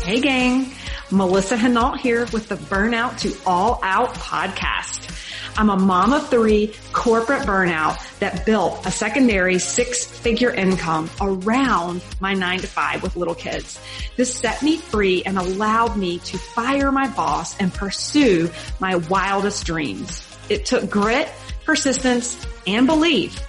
Hey gang, Melissa Hinault here with the Burnout to All Out podcast. I'm a mom of three, corporate burnout that built a secondary six-figure income around my 9-to-5 with little kids. This set me free and allowed me to fire my boss and pursue my wildest dreams. It took grit, persistence, and belief.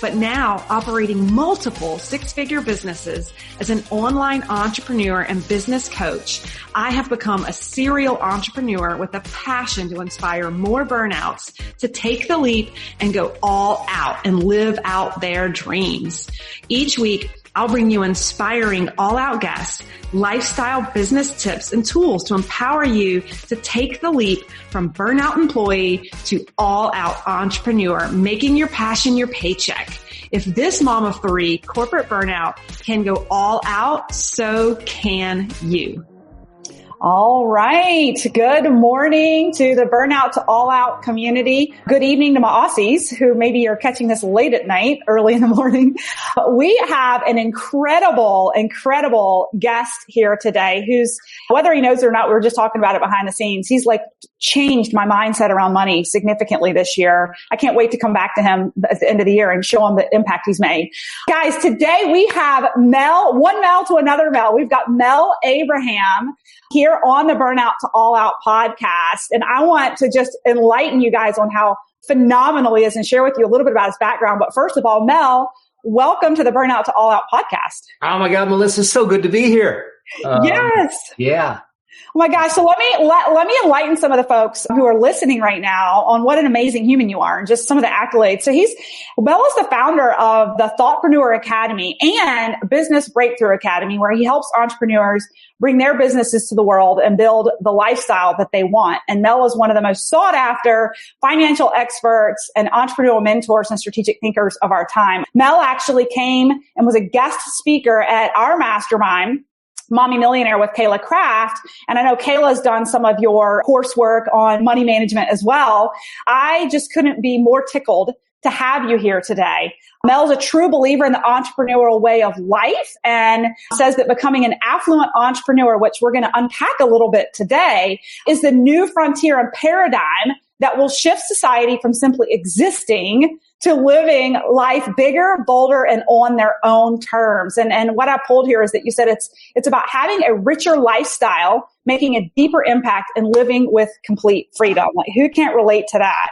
But now operating multiple six-figure businesses as an online entrepreneur and business coach, I have become a serial entrepreneur with a passion to inspire more burnouts to take the leap and go all out and live out their dreams. Each week, I'll bring you inspiring all-out guests, lifestyle business tips and tools to empower you to take the leap from burnout employee to all-out entrepreneur, making your passion your paycheck. If this mom of three, corporate burnout, can go all out, so can you. All right. Good morning to the Burnout to All Out community. Good evening to my Aussies who maybe are catching this late at night, early in the morning. We have an incredible guest here today who's, whether he knows it or not, we were just talking about it behind the scenes. He's like changed my mindset around money significantly this year. I can't wait to come back to him at the end of the year and show him the impact he's made. Guys, today we have one Mel to another Mel. We've got Mel Abraham here on the Burnout to All Out podcast. And I want to just enlighten you guys on how phenomenal he is and share with you a little bit about his background. But first of all, Mel, welcome to the Burnout to All Out podcast. Oh my God, Melissa, it's so good to be here. Yes. Yeah. Oh my gosh. So let me enlighten some of the folks who are listening right now on what an amazing human you are and just some of the accolades. So Mel is the founder of the Thoughtpreneur Academy and Business Breakthrough Academy, where he helps entrepreneurs bring their businesses to the world and build the lifestyle that they want. And Mel is one of the most sought after financial experts and entrepreneurial mentors and strategic thinkers of our time. Mel actually came and was a guest speaker at our mastermind, Mommy Millionaire with Kayla Kraft. And I know Kayla's done some of your coursework on money management as well. I just couldn't be more tickled to have you here today. Mel's a true believer in the entrepreneurial way of life and says that becoming an affluent entrepreneur, which we're going to unpack a little bit today, is the new frontier and paradigm that will shift society from simply existing to living life bigger, bolder, and on their own terms. And what I pulled here is that you said it's about having a richer lifestyle, making a deeper impact, and living with complete freedom. Like, who can't relate to that?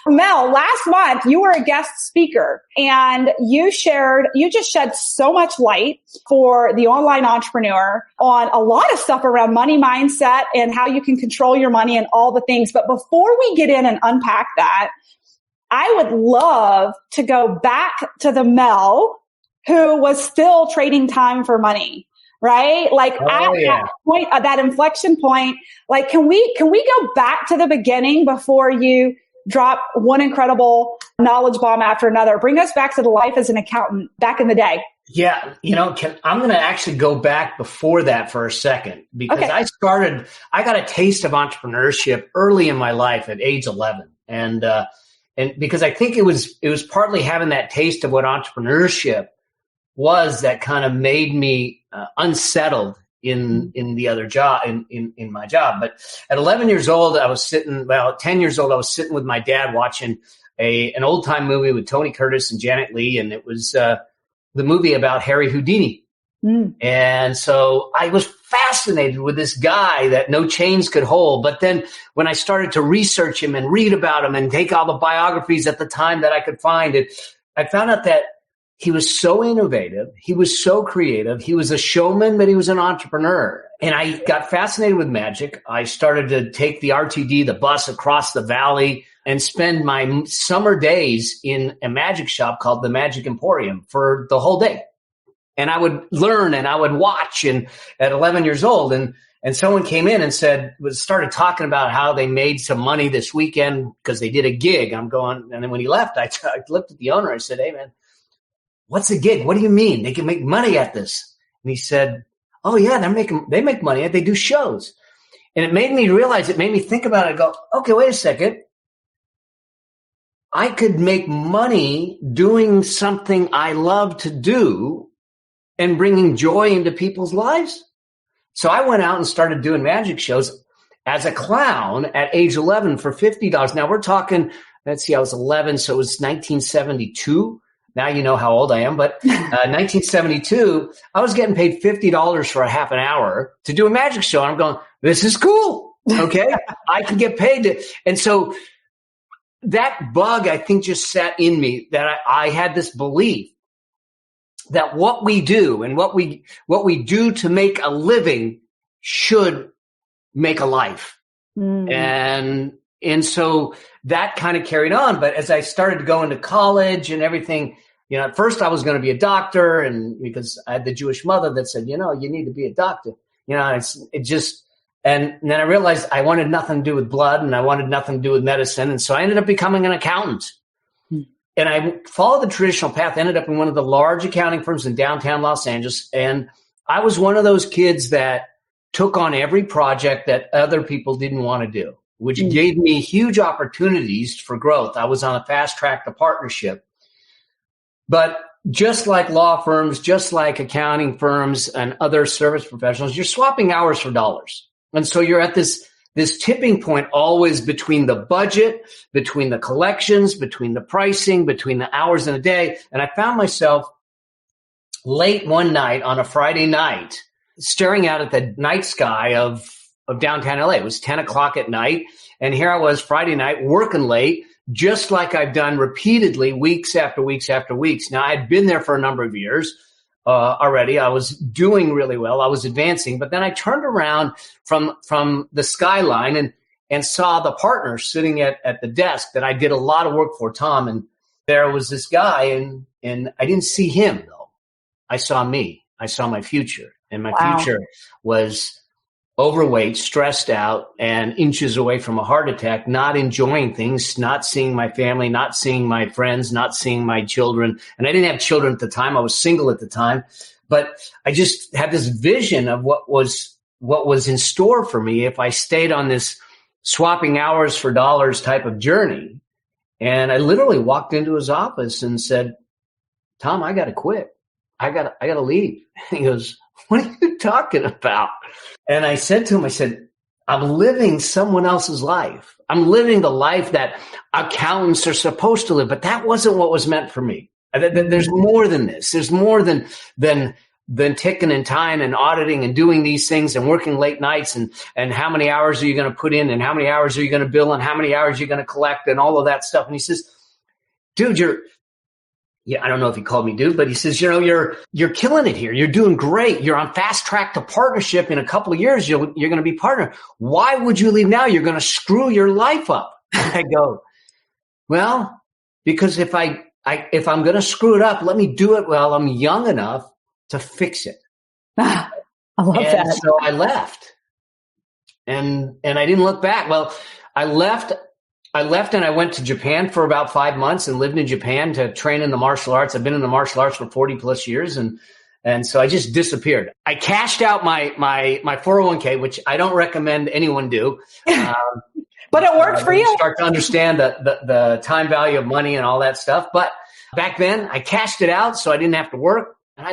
Mel, last month you were a guest speaker and you just shed so much light for the online entrepreneur on a lot of stuff around money mindset and how you can control your money and all the things. But before we get in and unpack that, I would love to go back to the Mel who was still trading time for money, right? Like that point, that inflection point, like, can we go back to the beginning before you drop one incredible knowledge bomb after another? Bring us back to the life as an accountant back in the day. Yeah. I'm going to actually go back before that for a second because okay. I got a taste of entrepreneurship early in my life at age 11. And because I think it was partly having that taste of what entrepreneurship was that kind of made me unsettled in the other job, in my job. But at 11 years old, 10 years old, I was sitting with my dad watching an old time movie with Tony Curtis and Janet Leigh. And it was the movie about Harry Houdini. And so I was fascinated with this guy that no chains could hold. But then when I started to research him and read about him and take all the biographies at the time that I could find it, I found out that he was so innovative. He was so creative. He was a showman, but he was an entrepreneur. And I got fascinated with magic. I started to take the RTD, the bus across the valley, and spend my summer days in a magic shop called the Magic Emporium for the whole day. And I would learn and I would watch. And at 11 years old, and someone came in and started talking about how they made some money this weekend because they did a gig. I'm going, and then when he left, I looked at the owner. I said, "Hey man, what's a gig? What do you mean they can make money at this?" And he said, "Oh yeah, they make money. They do shows." And it made me think about it. I go, okay, wait a second. I could make money doing something I love to do and bringing joy into people's lives. So I went out and started doing magic shows as a clown at age 11 for $50. Now we're talking, let's see, I was 11, so it was 1972. Now you know how old I am, but 1972, I was getting paid $50 for a half an hour to do a magic show. And I'm going, this is cool. Okay. I can get paid. And so that bug, I think, just sat in me that I had this belief that what we do and what we do to make a living should make a life. And so that kind of carried on. But as I started to go into college and everything, at first I was going to be a doctor, and because I had the Jewish mother that said, you need to be a doctor, and then I realized I wanted nothing to do with blood and I wanted nothing to do with medicine. And so I ended up becoming an accountant. And I followed the traditional path, ended up in one of the large accounting firms in downtown Los Angeles. And I was one of those kids that took on every project that other people didn't want to do, which gave me huge opportunities for growth. I was on a fast track to partnership. But just like law firms, just like accounting firms and other service professionals, you're swapping hours for dollars. And so you're at this tipping point always between the budget, between the collections, between the pricing, between the hours in a day. And I found myself late one night on a Friday night staring out at the night sky of downtown LA. It was 10 o'clock at night. And here I was Friday night working late, just like I've done repeatedly weeks after weeks after weeks. Now, I'd been there for a number of years already. I was doing really well. I was advancing. But then I turned around from the skyline and saw the partner sitting at the desk that I did a lot of work for, Tom. And there was this guy, and I didn't see him, though. I saw me. I saw my future. And my future was overweight, stressed out, and inches away from a heart attack, not enjoying things, not seeing my family, not seeing my friends, not seeing my children. And I didn't have children at the time. I was single at the time. But I just had this vision of what was in store for me if I stayed on this swapping hours for dollars type of journey. And I literally walked into his office and said, Tom, I got to quit. I got to leave. He goes, what are you talking about? And I said to him, I'm living someone else's life. I'm living the life that accountants are supposed to live, but that wasn't what was meant for me. There's more than this. There's more than ticking and tying and auditing and doing these things and working late nights and how many hours are you going to put in and how many hours are you going to bill and how many hours are you going to collect and all of that stuff. And he says, dude, I don't know if he called me dude, but he says, you're killing it here. You're doing great. You're on fast track to partnership. In a couple of years, you're going to be partner. Why would you leave now? You're going to screw your life up. I go, well, because if I'm going to screw it up, let me do it while I'm young enough to fix it. I love that. So I left and I didn't look back. Well, I left and I went to Japan for about 5 months and lived in Japan to train in the martial arts. I've been in the martial arts for 40 plus years. And so I just disappeared. I cashed out my 401k, which I don't recommend anyone do. But it worked for you. Start to understand the time value of money and all that stuff. But back then I cashed it out so I didn't have to work. And I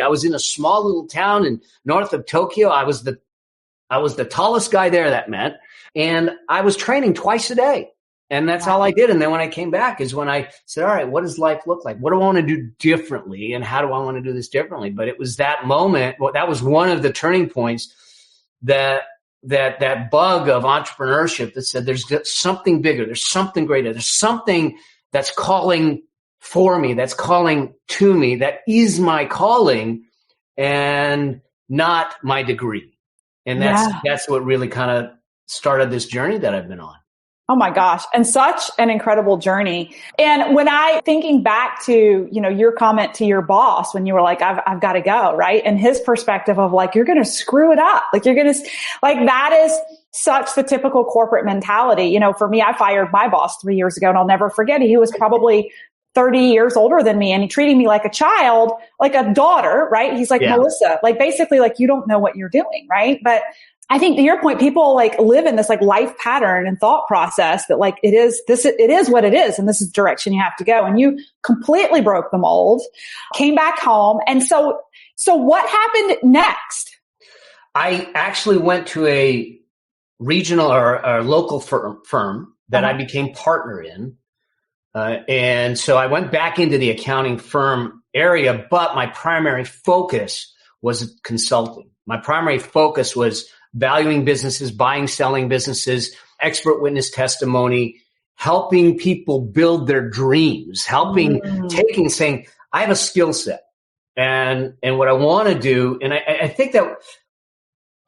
was in a small little town in north of Tokyo. I was the tallest guy there, that meant. And I was training twice a day. And that's all I did. And then when I came back is when I said, all right, what does life look like? What do I want to do differently? And how do I want to do this differently? But it was that moment. Well, that was one of the turning points that bug of entrepreneurship that said, there's something bigger. There's something greater. There's something that's calling for me, that's calling to me, that is my calling and not my degree. And that's what really kind of started this journey that I've been on. Oh my gosh. And such an incredible journey. And when thinking back to, your comment to your boss, when you were like, I've got to go, right? And his perspective of like, you're going to screw it up. Like that is such the typical corporate mentality. For me, I fired my boss 3 years ago and I'll never forget it. He was probably 30 years older than me and he treated me like a child, like a daughter, right? He's like, Melissa, like basically like, you don't know what you're doing, right? But I think to your point, people like live in this like life pattern and thought process that like it is what it is. And this is the direction you have to go. And you completely broke the mold, came back home. And so what happened next? I actually went to a regional or local firm that I became partner in. And so I went back into the accounting firm area, but my primary focus was consulting. My primary focus was valuing businesses, buying, selling businesses, expert witness testimony, helping people build their dreams, saying, I have a skill set and what I want to do. And I think that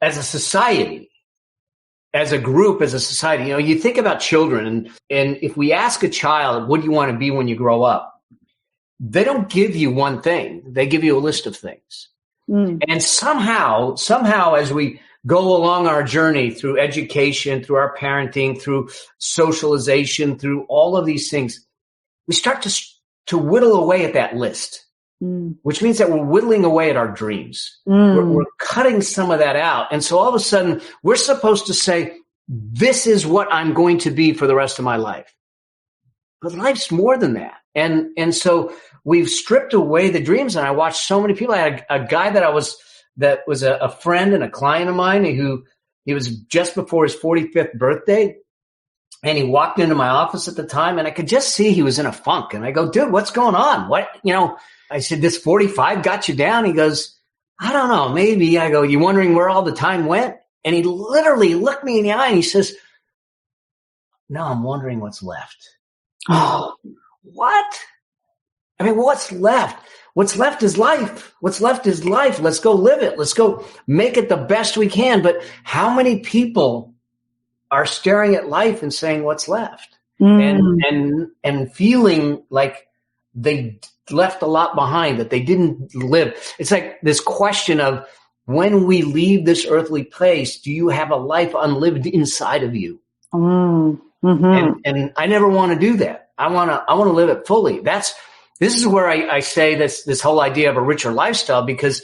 as a society, as a group, as a society, you think about children and if we ask a child, what do you want to be when you grow up? They don't give you one thing. They give you a list of things. And somehow, as we go along our journey through education, through our parenting, through socialization, through all of these things, we start to whittle away at that list, which means that we're whittling away at our dreams. We're cutting some of that out. And so all of a sudden, we're supposed to say, this is what I'm going to be for the rest of my life. But life's more than that. And so we've stripped away the dreams. And I watched so many people. I had a guy that was a friend and a client of mine he was just before his 45th birthday. And he walked into my office at the time and I could just see he was in a funk. And I go, dude, what's going on? I said, this 45 got you down. He goes, I don't know, maybe. I go, you wondering where all the time went? And he literally looked me in the eye and he says, no, I'm wondering what's left. Oh, what? I mean, what's left? What's left is life. What's left is life. Let's go live it. Let's go make it the best we can. But how many people are staring at life and saying what's left and feeling like they left a lot behind, that they didn't live? It's like this question of, when we leave this earthly place, do you have a life unlived inside of you? And I never want to do that. I want to live it fully. This is where I say this whole idea of a richer lifestyle, because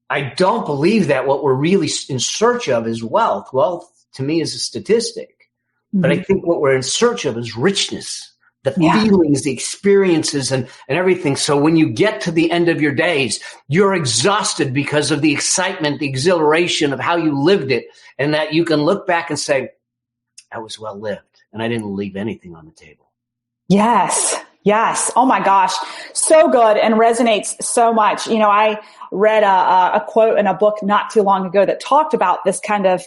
I don't believe that what we're really in search of is wealth. Wealth to me is a statistic, but I think what we're in search of is richness, the feelings, the experiences, and everything. So when you get to the end of your days, you're exhausted because of the excitement, the exhilaration of how you lived it, and that you can look back and say, that was well lived, and I didn't leave anything on the table. Yes. Oh my gosh. So good and resonates so much. I read a quote in a book not too long ago that talked about this kind of,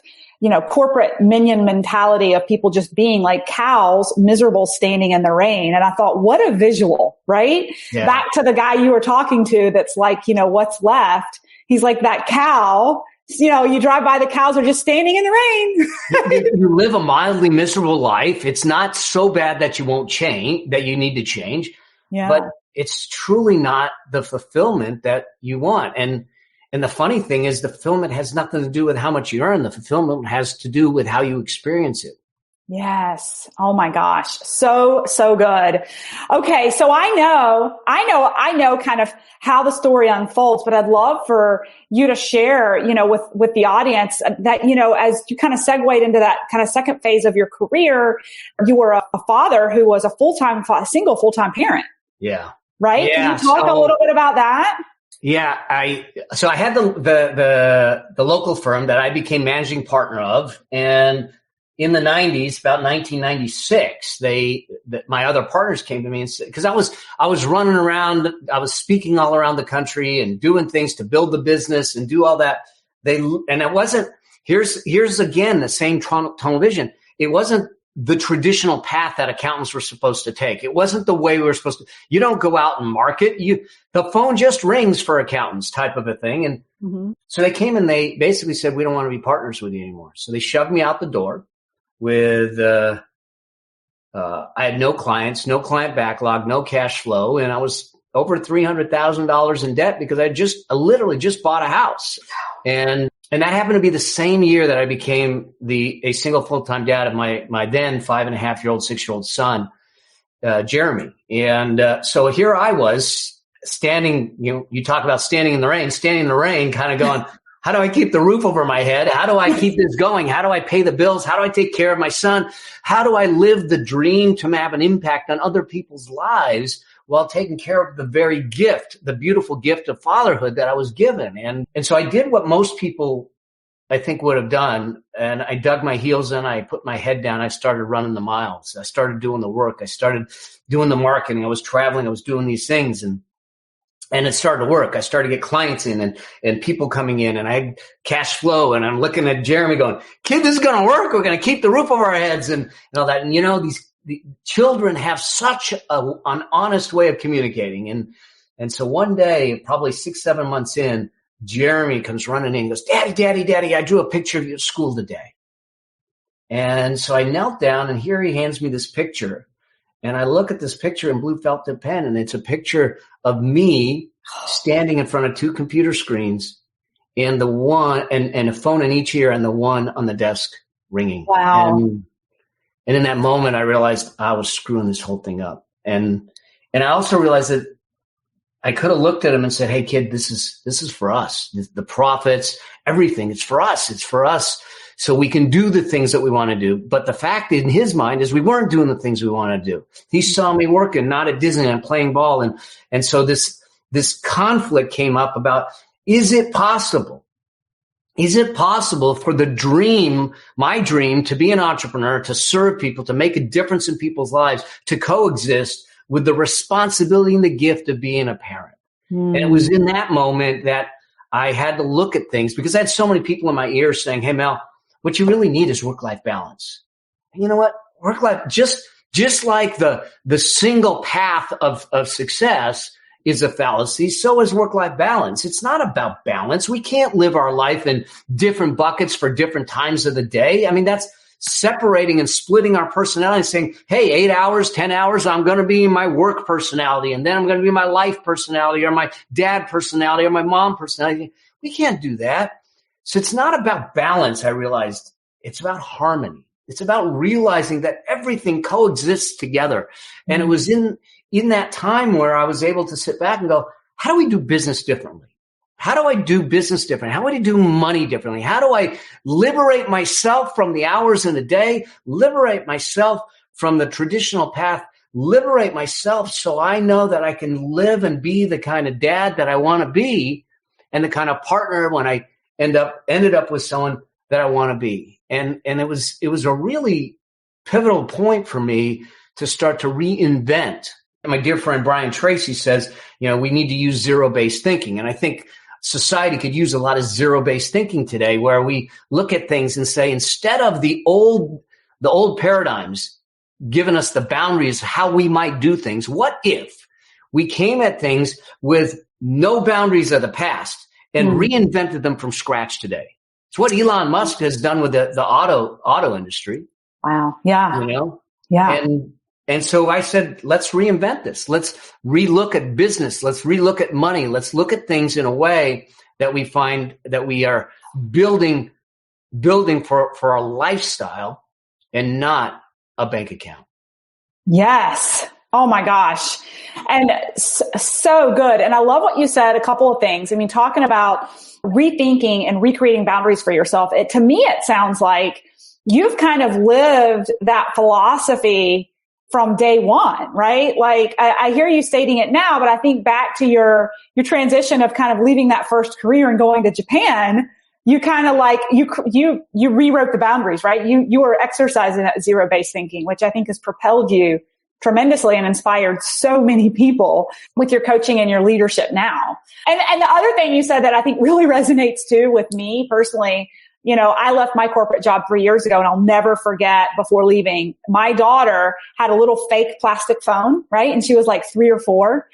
corporate minion mentality of people just being like cows, miserable, standing in the rain. And I thought, what a visual, right? Yeah. Back to the guy you were talking to that's like, what's left? He's like that cow. You drive by, the cows are just standing in the rain. You live a mildly miserable life. It's not so bad that you won't change, that you need to change. Yeah. But it's truly not the fulfillment that you want. And the funny thing is, the fulfillment has nothing to do with how much you earn. The fulfillment has to do with how you experience it. Yes. Oh my gosh. So good. Okay. So I know kind of how the story unfolds, but I'd love for you to share, with the audience that, as you kind of segued into that kind of second phase of your career, you were a father who was a single full-time parent. Yeah. Right? Yeah, Can you talk a little bit about that? Yeah, I had the local firm that I became managing partner of, and in the 90s, about 1996, my other partners came to me and said, because I was running around, I was speaking all around the country and doing things to build the business and do all that. And it wasn't, here's again the same tunnel vision. It wasn't the traditional path that accountants were supposed to take. It wasn't the way we were supposed to. You don't go out and market. The phone just rings for accountants, type of a thing. And so they came and they basically said, we don't want to be partners with you anymore. So they shoved me out the door with, I had no clients, no client backlog, no cash flow. And I was over $300,000 in debt because I literally just bought a house. And that happened to be the same year that I became a single full-time dad of my then 5.5-year-old, 6-year-old son, Jeremy. And so here I was standing, you talk about standing in the rain, kind of going, how do I keep the roof over my head? How do I keep this going? How do I pay the bills? How do I take care of my son? How do I live the dream to have an impact on other people's lives while taking care of the very gift, the beautiful gift of fatherhood that I was given? And so I did what most people, I think would have done. And I dug my heels in. I put my head down. I started running the miles. I started doing the work. I started doing the marketing. I was traveling. I was doing these things, and it started to work. I started to get clients in and people coming in, and I had cash flow. And I'm looking at Jeremy going, kid, this is going to work. We're going to keep the roof over our heads and all that. And, you know, the children have such an honest way of communicating. And so one day, probably 6-7 months in, Jeremy comes running in and goes, Daddy, I drew a picture of you at school today. And so I knelt down, and here he hands me this picture. And I look at this picture in blue felt tip pen, and it's a picture of me standing in front of 2 computer screens, and the one and a phone in each ear, and the one on the desk ringing. Wow. And in that moment, I realized I was screwing this whole thing up. And I also realized that I could have looked at him and said, hey, kid, this is for us. The profits, everything, it's for us. It's for us. So we can do the things that we want to do. But the fact in his mind is we weren't doing the things we want to do. He saw me working, not at Disneyland, playing ball. And so this conflict came up about, is it possible? Is it possible for the dream, my dream, to be an entrepreneur, to serve people, to make a difference in people's lives, to coexist with the responsibility and the gift of being a parent? And it was in that moment that I had to look at things, because I had so many people in my ear saying, hey, Mel, what you really need is work-life balance. And you know what? Work-life, just like the single path of success is a fallacy, so is work-life balance. It's not about balance. We can't live our life in different buckets for different times of the day. I mean, that's separating and splitting our personality and saying, hey, 8 hours, 10 hours, I'm going to be my work personality, and then I'm going to be my life personality, or my dad personality, or my mom personality. We can't do that. So it's not about balance, I realized. It's about harmony. It's about realizing that everything coexists together. And it was in that time where I was able to sit back and go, how do we do business differently? How do I do business differently? How do I do money differently? How do I liberate myself from the hours in the day, liberate myself from the traditional path, liberate myself so I know that I can live and be the kind of dad that I want to be, and the kind of partner when I ended up with someone that I want to be. And it was a really pivotal point for me to start to reinvent. And my dear friend Brian Tracy says, you know, we need to use zero-based thinking. And I think society could use a lot of zero-based thinking today, where we look at things and say, instead of the old paradigms giving us the boundaries of how we might do things, what if we came at things with no boundaries of the past and reinvented them from scratch today? It's what Elon Musk has done with the auto industry. Wow. Yeah. You know? Yeah. And so I said, let's reinvent this. Let's relook at business. Let's relook at money. Let's look at things in a way that we find that we are building for a lifestyle and not a bank account. Yes. Oh my gosh. And so good. And I love what you said, a couple of things. I mean, talking about rethinking and recreating boundaries for yourself. To me, it sounds like you've kind of lived that philosophy from day one, right? Like I hear you stating it now, but I think back to your transition of kind of leaving that first career and going to Japan. You kind of like, you rewrote the boundaries, right? You were exercising that zero-based thinking, which I think has propelled you tremendously and inspired so many people with your coaching and your leadership now. And the other thing you said that I think really resonates too with me personally, you know, I left my corporate job 3 years ago, and I'll never forget, before leaving, my daughter had a little fake plastic phone, right? And she was like 3 or 4.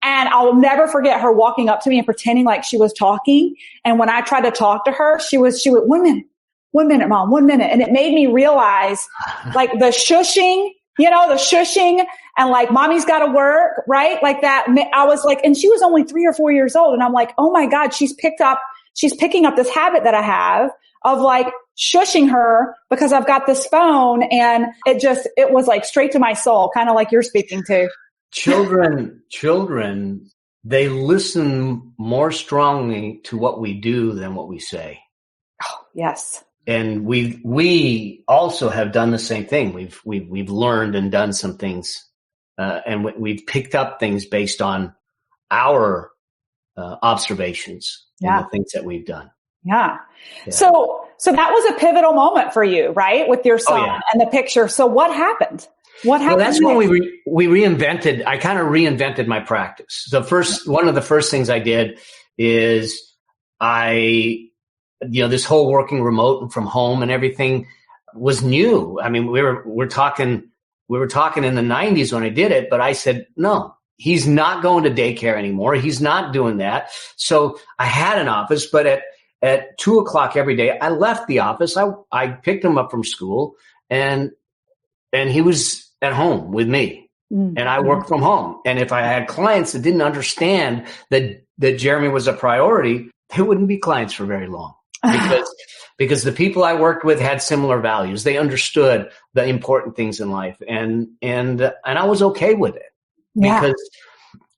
And I'll never forget her walking up to me and pretending like she was talking. And when I tried to talk to her, she went, 1 minute, mom, 1 minute. And it made me realize like the shushing and like, mommy's got to work, right? Like that. I was like, and she was only 3 or 4 years old. And I'm like, oh my God, she's picking up this habit that I have of like shushing her because I've got this phone. And it was like straight to my soul, kind of like you're speaking to. Children, they listen more strongly to what we do than what we say. Oh, yes. And we also have done the same thing. We've learned and done some things, and we've picked up things based on our observations and the things that we've done. Yeah. So So that was a pivotal moment for you, right? With your son and the picture. So what happened? What happened? Well, that's when we reinvented. I kind of reinvented my practice. One of the first things I did is this whole working remote and from home and everything was new. I mean, we were talking in the 90s when I did it, but I said, no, he's not going to daycare anymore. He's not doing that. So I had an office, but at 2:00 every day, I left the office. I picked him up from school and he was at home with me and I worked from home. And if I had clients that didn't understand that Jeremy was a priority, they wouldn't be clients for very long because the people I worked with had similar values. They understood the important things in life and I was okay with it because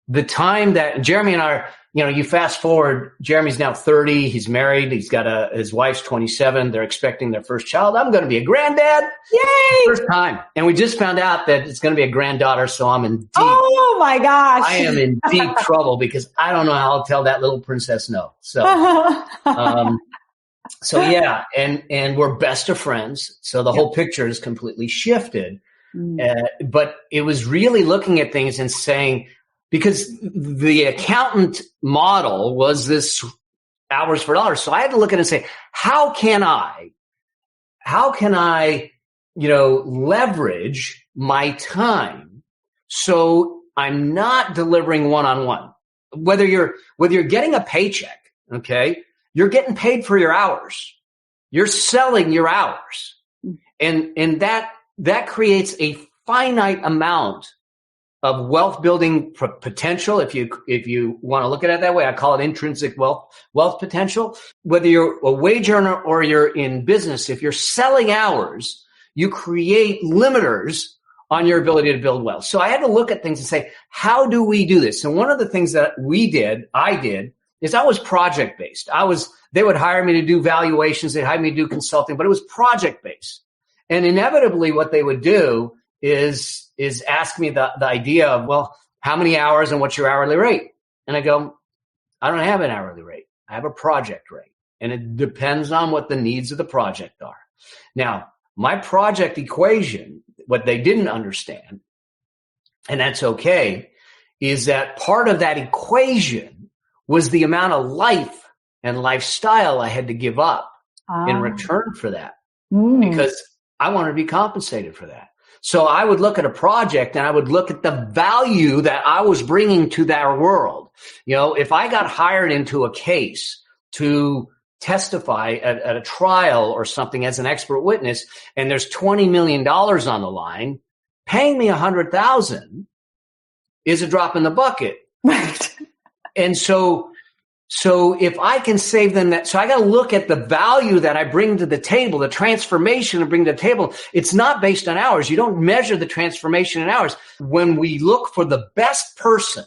the time that Jeremy and I, you fast forward, Jeremy's now 30. He's married. He's got his wife's 27. They're expecting their first child. I'm going to be a granddad. Yay! First time. And we just found out that it's going to be a granddaughter. So I'm in deep. Oh my gosh. I am in deep trouble because I don't know how I'll tell that little princess no. So, and we're best of friends. So the whole picture is completely shifted. But it was really looking at things and saying, because the accountant model was this hours for dollars. So I had to look at it and say, how can I, leverage my time so I'm not delivering one-on-one? Whether you're getting a paycheck, okay, you're getting paid for your hours. You're selling your hours. And that creates a finite amount of wealth building potential. If you want to look at it that way, I call it intrinsic wealth potential. Whether you're a wage earner or you're in business, if you're selling hours, you create limiters on your ability to build wealth. So I had to look at things and say, how do we do this? And one of the things that I did, is I was project based. They would hire me to do valuations. They'd hire me to do consulting, but it was project based. And inevitably what they would do is ask me the idea of, well, how many hours and what's your hourly rate? And I go, I don't have an hourly rate. I have a project rate. And it depends on what the needs of the project are. Now, my project equation, what they didn't understand, and that's okay, is that part of that equation was the amount of life and lifestyle I had to give up in return for that because I wanted to be compensated for that. So I would look at a project and I would look at the value that I was bringing to that world. If I got hired into a case to testify at a trial or something as an expert witness, and there's $20 million on the line, paying me $100,000 is a drop in the bucket. Right. And so if I can save them that, so I got to look at the value that I bring to the table, the transformation I bring to the table. It's not based on hours. You don't measure the transformation in hours. When we look for the best person,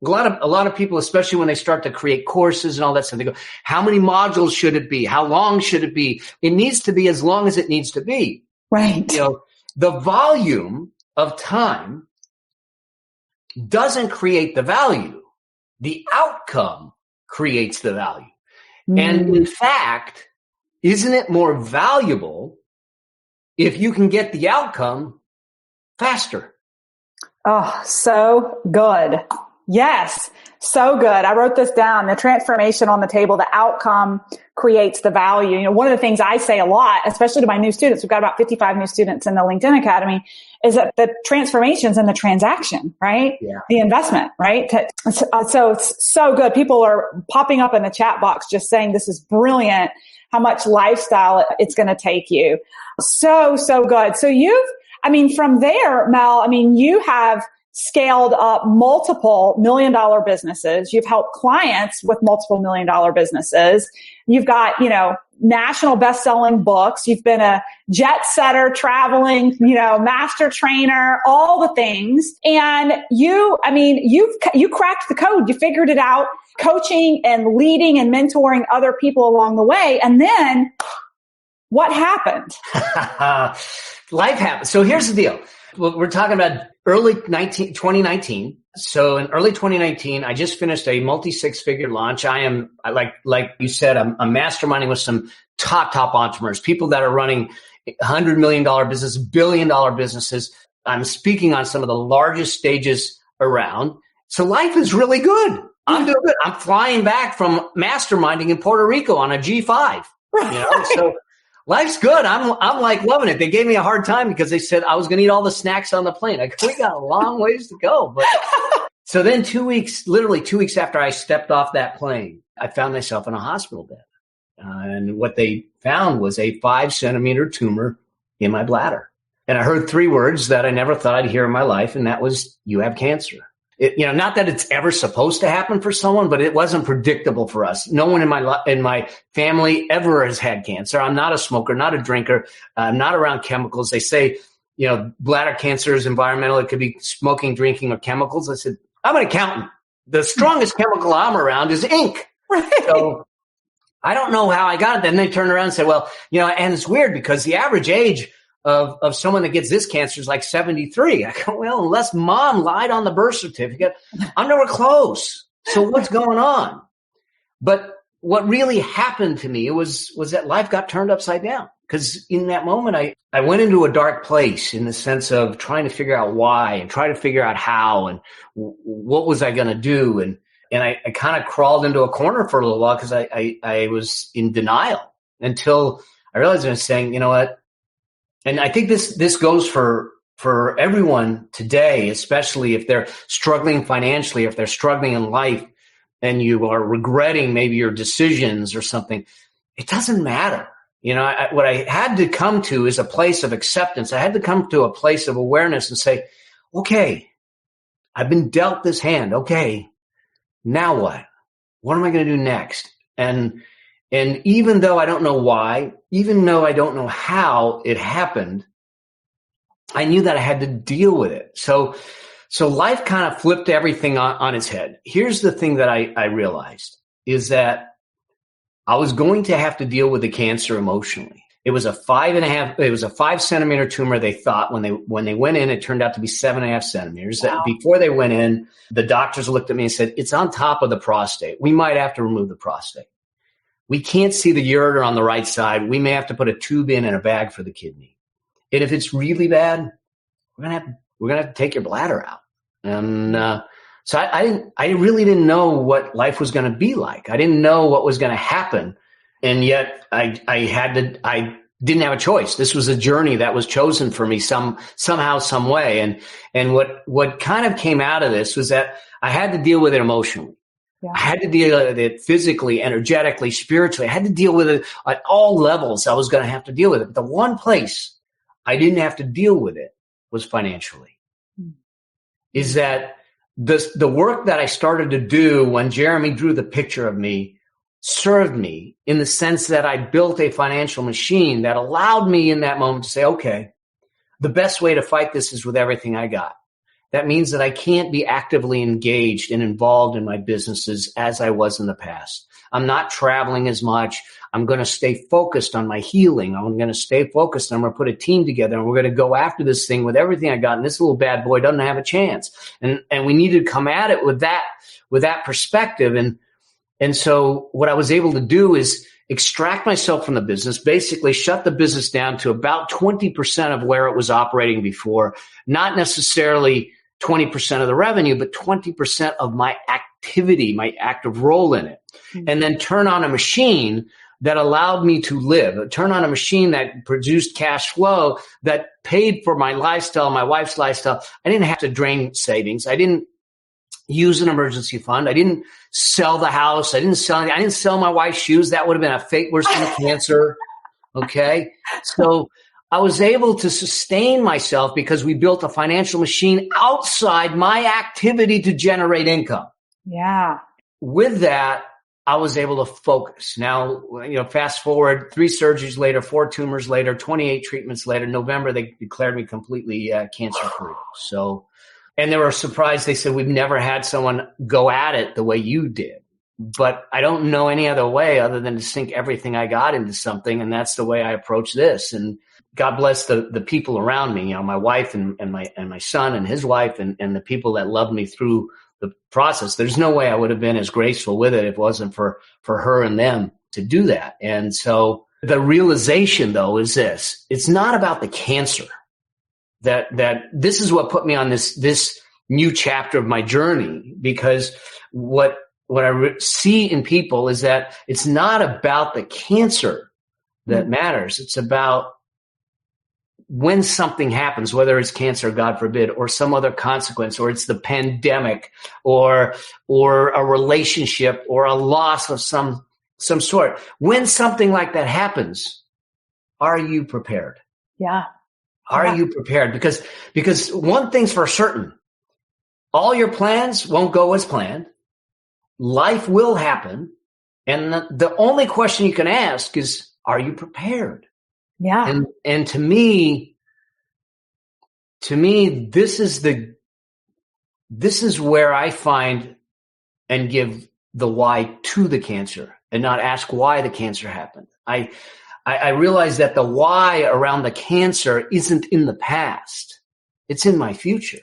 a lot of people, especially when they start to create courses and all that stuff, they go, how many modules should it be? How long should it be? It needs to be as long as it needs to be. Right. The volume of time doesn't create the value. The outcome creates the value. And in fact, isn't it more valuable if you can get the outcome faster? Oh, so good. Yes, so good. I wrote this down. The transformation on the table, the outcome creates the value. One of the things I say a lot, especially to my new students, we've got about 55 new students in the LinkedIn Academy, is that the transformation's in the transaction, right? Yeah. The investment, right? So it's so good. People are popping up in the chat box just saying this is brilliant, how much lifestyle it's going to take you. So good. So from there, Mel, you have scaled up multiple $1 million businesses. You've helped clients with multiple $1 million businesses. You've got, national best-selling books. You've been a jet setter, traveling, master trainer, all the things. And you cracked the code. You figured it out, coaching and leading and mentoring other people along the way. And then what happened? Life happened. So here's the deal. We're talking about early 2019. So in early 2019, I just finished a multi-six-figure launch. I am, like you said, I'm masterminding with some top entrepreneurs, people that are running $100 million business, $1 billion businesses. I'm speaking on some of the largest stages around. So life is really good. I'm doing good. I'm flying back from masterminding in Puerto Rico on a G5. So life's good. I'm like loving it. They gave me a hard time because they said I was going to eat all the snacks on the plane. We got a long ways to go. But so then literally 2 weeks after I stepped off that plane, I found myself in a hospital bed. And what they found was a 5-centimeter tumor in my bladder. And I heard 3 words that I never thought I'd hear in my life. And that was, you have cancer. Not that it's ever supposed to happen for someone, but it wasn't predictable for us. No one in my family ever has had cancer. I'm not a smoker, not a drinker. I'm not around chemicals. They say, bladder cancer is environmental. It could be smoking, drinking, or chemicals. I said, I'm an accountant. The strongest chemical I'm around is ink. Right. So I don't know how I got it. Then they turned around and said, well, and it's weird because the average age of someone that gets this cancer is like 73. I go, well, unless mom lied on the birth certificate, I'm nowhere close. So what's going on? But what really happened to me was that life got turned upside down. Because in that moment, I went into a dark place in the sense of trying to figure out why and try to figure out how and what was I going to do. And I kind of crawled into a corner for a little while because I was in denial until I realized I was saying, you know what? And I think this goes for everyone today, especially if they're struggling financially, if they're struggling in life and you are regretting maybe your decisions or something. It doesn't matter. What I had to come to is a place of acceptance. I had to come to a place of awareness and say, okay, I've been dealt this hand. Okay, now what? What am I going to do next? And even though I don't know why, even though I don't know how it happened, I knew that I had to deal with it. So life kind of flipped everything on its head. Here's the thing that I realized is that I was going to have to deal with the cancer emotionally. It was a 5-centimeter tumor. They thought when they went in, it turned out to be 7.5 centimeters. Wow. Before they went in, the doctors looked at me and said, it's on top of the prostate. We might have to remove the prostate. We can't see the ureter on the right side. We may have to put a tube in and a bag for the kidney. And if it's really bad, we're gonna have to take your bladder out. And so I really didn't know what life was going to be like. I didn't know what was going to happen, and yet I didn't have a choice. This was a journey that was chosen for me somehow, some way. And what kind of came out of this was that I had to deal with it emotionally. Yeah. I had to deal with it physically, energetically, spiritually. I had to deal with it at all levels. I was going to have to deal with it. But the one place I didn't have to deal with it was financially. Is that the work that I started to do when Jeremy drew the picture of me served me in the sense that I built a financial machine that allowed me in that moment to say, okay, the best way to fight this is with everything I got. That means that I can't be actively engaged and involved in my businesses as I was in the past. I'm not traveling as much. I'm going to stay focused on my healing. I'm going to stay focused. I'm going to put a team together and we're going to go after this thing with everything I got. And this little bad boy doesn't have a chance. And we need to come at it with that perspective. And so what I was able to do is extract myself from the business, basically shut the business down to about 20% of where it was operating before, not necessarily 20% of the revenue, but 20% of my activity, my active role in it. And then turn on a machine that allowed me to live, turn on a machine that produced cash flow that paid for my lifestyle, my wife's lifestyle. I didn't have to drain savings. I didn't use an emergency fund. I didn't sell the house. I didn't sell my wife's shoes. That would have been a fake worse than cancer. Okay. So I was able to sustain myself because we built a financial machine outside my activity to generate income. Yeah. With that, I was able to focus. Now, fast forward 3 surgeries later, 4 tumors later, 28 treatments later, November, they declared me completely cancer-free. So, and they were surprised. They said, we've never had someone go at it the way you did. But I don't know any other way other than to sink everything I got into something. And that's the way I approach this. And God bless the people around me, my wife and my son and his wife and the people that loved me through the process. There's no way I would have been as graceful with it if it wasn't for her and them to do that. And so The realization, though, is this: it's not about the cancer. That this is what put me on this new chapter of my journey, because what I see in people is that it's not about the cancer that matters. It's about when something happens, whether it's cancer, God forbid, or some other consequence, or it's the pandemic, or a relationship, or a loss of some sort. When something like that happens, are you prepared? Yeah. Are you prepared? Because one thing's for certain, all your plans won't go as planned. Life will happen. And the only question you can ask is, are you prepared? Yeah. And to me, this is where I find and give the why to the cancer, and not ask why the cancer happened. I realize that the why around the cancer isn't in the past. It's in my future.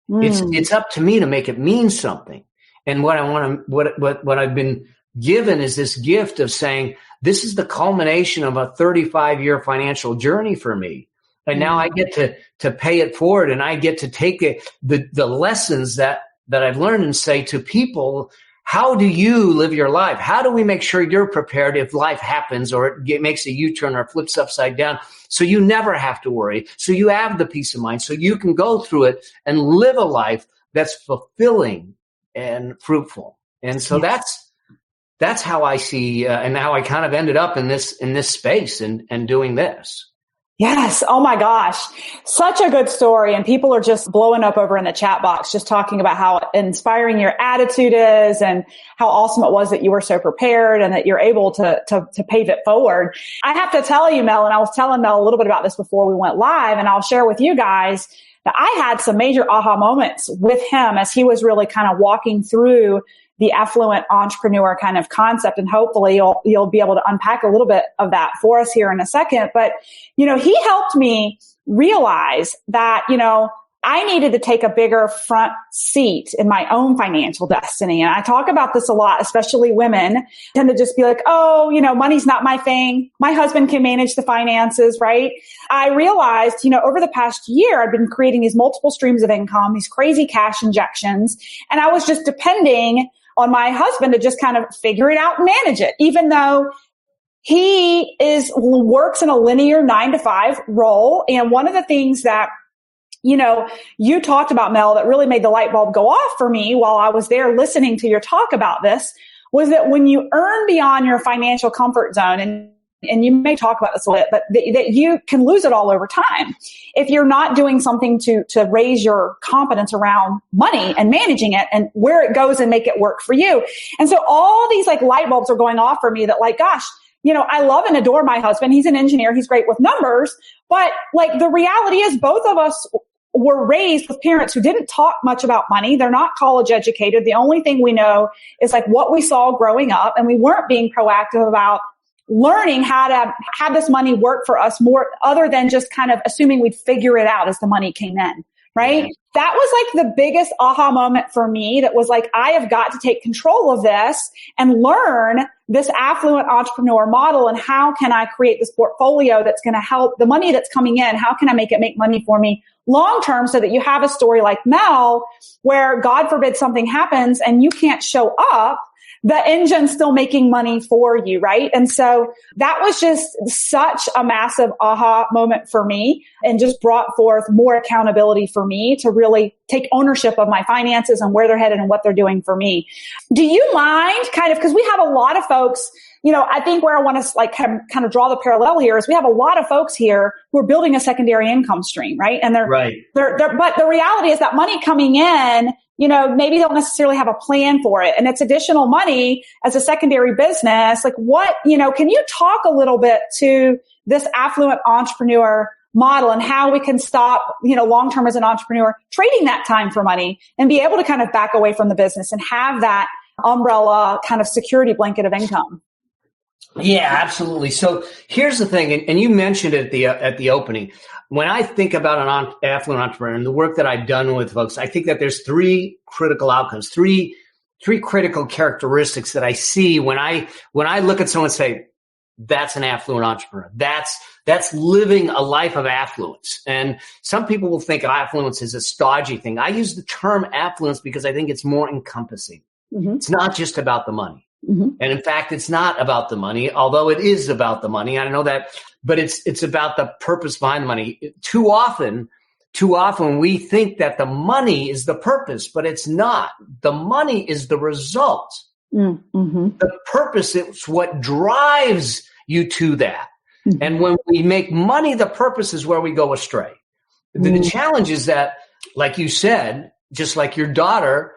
It's up to me to make it mean something. And what I've been given is this gift of saying, this is the culmination of a 35-year financial journey for me. And now I get to pay it forward, and I get to take the lessons that I've learned and say to people, how do you live your life? How do we make sure you're prepared if life happens, or it makes a U-turn or flips upside down, so you never have to worry, so you have the peace of mind, so you can go through it and live a life that's fulfilling and fruitful. And so that's how I see, and how I kind of ended up in this space and doing this. Yes. Oh my gosh. Such a good story. And people are just blowing up over in the chat box, just talking about how inspiring your attitude is and how awesome it was that you were so prepared and that you're able to pave it forward. I have to tell you, Mel, and I was telling Mel a little bit about this before we went live, and I'll share with you guys that I had some major aha moments with him as he was really kind of walking through the affluent entrepreneur kind of concept. And hopefully you'll be able to unpack a little bit of that for us here in a second. But, he helped me realize that, I needed to take a bigger front seat in my own financial destiny. And I talk about this a lot, especially women tend to just be like, oh, money's not my thing. My husband can manage the finances, right? I realized, over the past year, I've been creating these multiple streams of income, these crazy cash injections, and I was just depending on my husband to just kind of figure it out and manage it, even though he works in a linear 9-to-5 role. And one of the things that you talked about, Mel, that really made the light bulb go off for me while I was there listening to your talk about this was that when you earn beyond your financial comfort zone, and you may talk about this a bit, but that you can lose it all over time if you're not doing something to raise your competence around money and managing it and where it goes and make it work for you. And so all these light bulbs are going off for me that gosh, I love and adore my husband. He's an engineer. He's great with numbers. But the reality is both of us were raised with parents who didn't talk much about money. They're not college educated. The only thing we know is what we saw growing up, and we weren't being proactive about learning how to have this money work for us more, other than just kind of assuming we'd figure it out as the money came in, right? That was the biggest aha moment for me. That was I have got to take control of this and learn this affluent entrepreneur model, and how can I create this portfolio that's going to help the money that's coming in. How can I make it make money for me long term, so that you have a story like Mel, where God forbid something happens and you can't show up, the engine's still making money for you, right? And so that was just such a massive aha moment for me, and just brought forth more accountability for me to really take ownership of my finances and where they're headed and what they're doing for me. Do you mind because we have a lot of folks, I think where I want to kind of draw the parallel here is we have a lot of folks here who are building a secondary income stream, right? And they're but the reality is that money coming in, maybe they don't necessarily have a plan for it. And it's additional money as a secondary business. Can you talk a little bit to this affluent entrepreneur model and how we can stop, long-term as an entrepreneur, trading that time for money and be able to kind of back away from the business and have that umbrella kind of security blanket of income? Yeah, absolutely. So here's the thing, and you mentioned it at the opening. When I think about an affluent entrepreneur and the work that I've done with folks, I think that there's three critical outcomes, three critical characteristics that I see when I look at someone and say, that's an affluent entrepreneur. That's living a life of affluence. And some people will think affluence is a stodgy thing. I use the term affluence because I think it's more encompassing. Mm-hmm. It's not just about the money. Mm-hmm. And in fact, it's not about the money, although it is about the money. I know that, but it's about the purpose behind the money. Too often we think that the money is the purpose, but it's not. The money is the result. Mm-hmm. The purpose is what drives you to that. Mm-hmm. And when we make money the purpose is where we go astray. Mm-hmm. The challenge is that, like you said, just like your daughter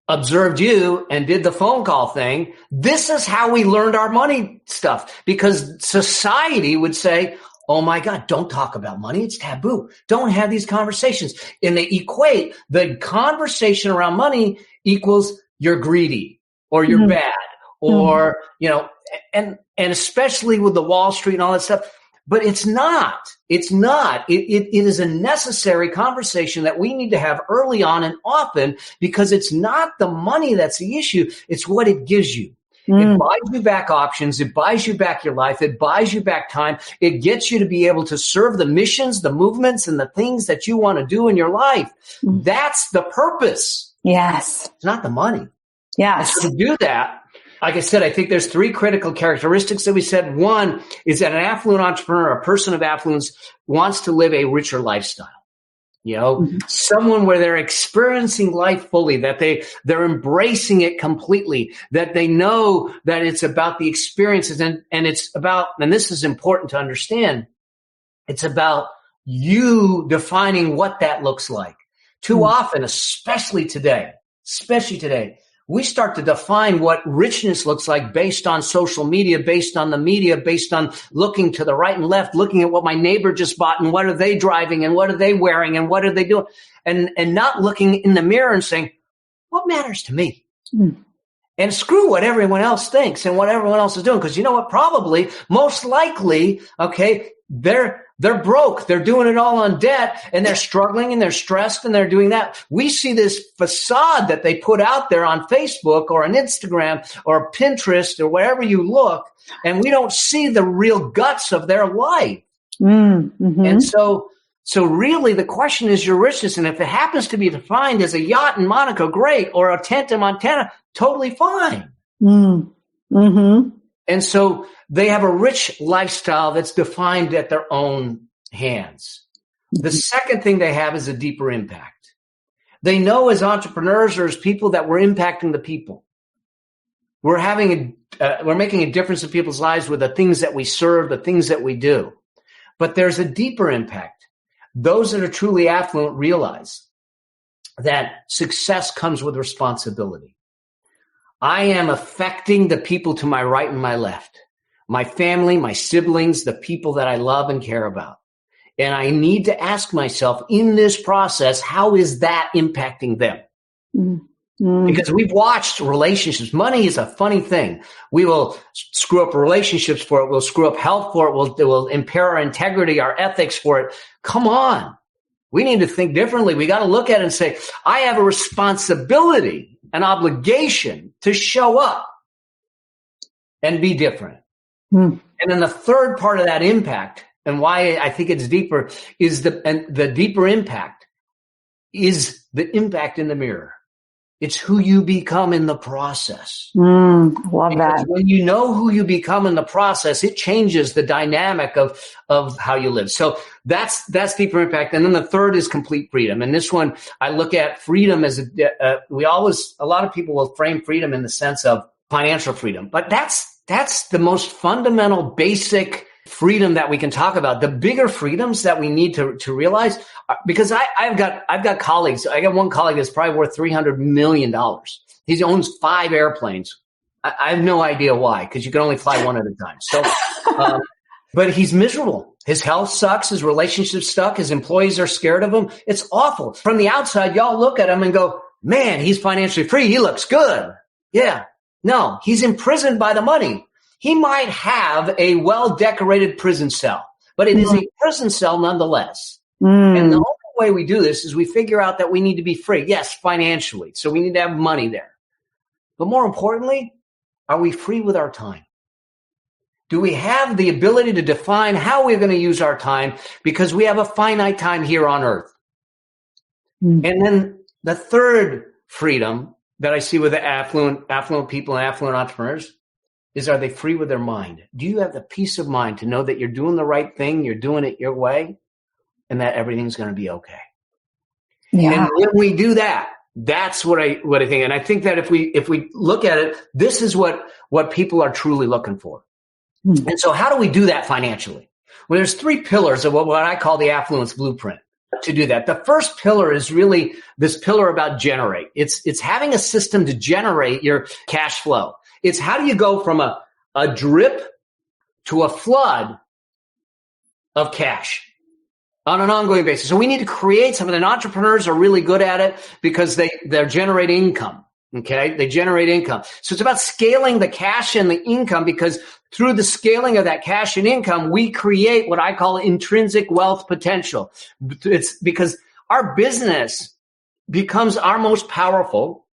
observed you and did the phone call thing, this is how we learned our money stuff, because society would say, oh my God, don't talk about money. It's taboo. Don't have these conversations. And they equate the conversation around money equals you're greedy or you're mm-hmm. bad or, and especially with the Wall Street and all that stuff. But it's not. It's not. It is a necessary conversation that we need to have early on and often, because it's not the money that's the issue. It's what it gives you. It buys you back options. It buys you back your life. It buys you back time. It gets you to be able to serve the missions, the movements, and the things that you want to do in your life. That's the purpose. Yes. It's not the money. Yes. And so to do that, like I said, I think there's 3 critical characteristics that we said. One is that an affluent entrepreneur, a person of affluence, wants to live a richer lifestyle. Someone where they're experiencing life fully, that they're embracing it completely, that they know that it's about the experiences and it's about, and this is important to understand, it's about you defining what that looks like. Too often, especially today, we start to define what richness looks like based on social media, based on the media, based on looking to the right and left, looking at what my neighbor just bought and what are they driving and what are they wearing and what are they doing, and not looking in the mirror and saying, what matters to me? And screw what everyone else thinks and what everyone else is doing. Because you know what? Probably, most likely, okay, they're broke. They're doing it all on debt and they're struggling and they're stressed and they're doing that. We see this facade that they put out there on Facebook or on Instagram or Pinterest or wherever you look, and we don't see the real guts of their life. Mm-hmm. And so really the question is your richness. And if it happens to be defined as a yacht in Monaco, great, or a tent in Montana, totally fine. Mm-hmm. And so they have a rich lifestyle that's defined at their own hands. The second thing they have is a deeper impact. They know as entrepreneurs or as people that we're impacting the people. We're making a difference in people's lives with the things that we serve, the things that we do. But there's a deeper impact. Those that are truly affluent realize that success comes with responsibility. I am affecting the people to my right and my left, my family, my siblings, the people that I love and care about. And I need to ask myself in this process, how is that impacting them? Mm-hmm. Because we've watched relationships. Money is a funny thing. We will screw up relationships for it. We'll screw up health for it. We'll impair our integrity, our ethics for it. Come on. We need to think differently. We got to look at it and say, I have a responsibility, an obligation to show up and be different. And then the third part of that impact, and why I think it's deeper, is the deeper impact is the impact in the mirror. It's who you become in the process. Love because that. When you know who you become in the process, it changes the dynamic of how you live. So that's deeper impact. And then the third is complete freedom. And this one, I look at freedom as a lot of people will frame freedom in the sense of financial freedom, but that's the most fundamental, basic freedom that we can talk about. The bigger freedoms that we need to realize, because I've got colleagues. I got one colleague that's probably worth $300 million. He owns 5 airplanes. I have no idea why, because you can only fly one at a time. So, but he's miserable. His health sucks. His relationship's stuck. His employees are scared of him. It's awful. From the outside, y'all look at him and go, man, he's financially free. He looks good. Yeah. No, he's imprisoned by the money. He might have a well-decorated prison cell, but it is a prison cell nonetheless. And the only way we do this is we figure out that we need to be free. Yes, financially. So we need to have money there. But more importantly, are we free with our time? Do we have the ability to define how we're going to use our time, because we have a finite time here on earth? And then the third freedom that I see with the affluent people and affluent entrepreneurs is, are they free with their mind? Do you have the peace of mind to know that you're doing the right thing, you're doing it your way, and that everything's going to be okay? Yeah. And when we do that, that's what I think. And I think that if we look at it, this is what people are truly looking for. And so how do we do that financially? Well, there's three pillars of what I call the affluence blueprint to do that. The first pillar is really this pillar about generate. It's having a system to generate your cash flow. It's how do you go from a drip to a flood of cash on an ongoing basis. So we need to create something, and entrepreneurs are really good at it because they're generating income. Okay. They generate income. So it's about scaling the cash and the income, because through the scaling of that cash and income, we create what I call intrinsic wealth potential. It's because our business becomes our most powerful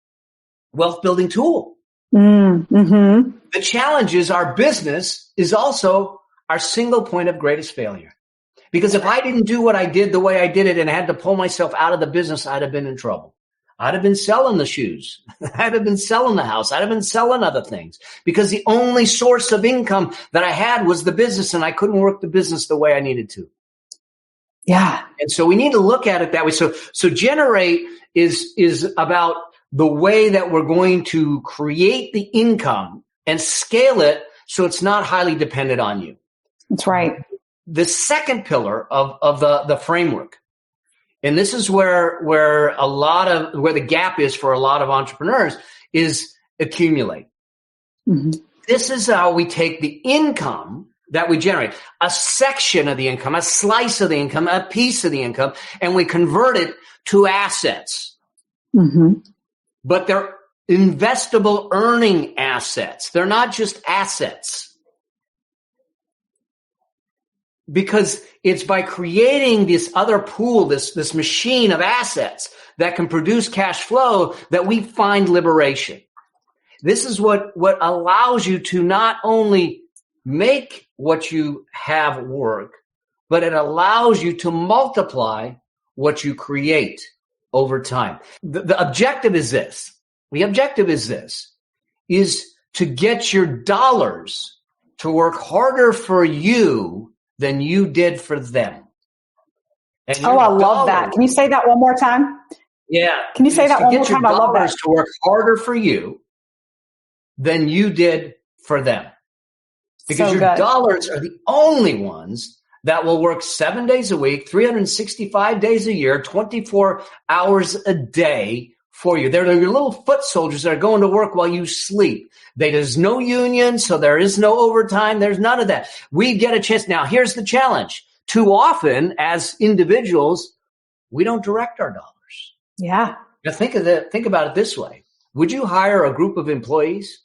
wealth building tool. Mm-hmm. The challenge is our business is also our single point of greatest failure. Because if I didn't do what I did the way I did it and had to pull myself out of the business, I'd have been in trouble. I'd have been selling the shoes. I'd have been selling the house. I'd have been selling other things, because the only source of income that I had was the business, and I couldn't work the business the way I needed to. Yeah. And so we need to look at it that way. So generate is about the way that we're going to create the income and scale it so it's not highly dependent on you. That's right. The second pillar of the framework, and this is where the gap is for a lot of entrepreneurs, is accumulate. Mm-hmm. This is how we take the income that we generate, a section of the income, a slice of the income, a piece of the income, and we convert it to assets. Mm-hmm. But they're investable earning assets. They're not just assets. Because it's by creating this other pool, this machine of assets that can produce cash flow, that we find liberation. This is what allows you to not only make what you have work, but it allows you to multiply what you create over time. The objective is this. The objective is this, is to get your dollars to work harder for you than you did for them. Oh, I love that. Can you say that one more time? Yeah. Can you say that one more time? I love that. To work harder for you than you did for them. Because your dollars are the only ones that will work 7 days a week, 365 days a year, 24 hours a day for you. They're your little foot soldiers that are going to work while you sleep. There's no union, so there is no overtime. There's none of that. We get a chance. Now, here's the challenge. Too often, as individuals, we don't direct our dollars. Yeah. Now, think about it this way. Would you hire a group of employees,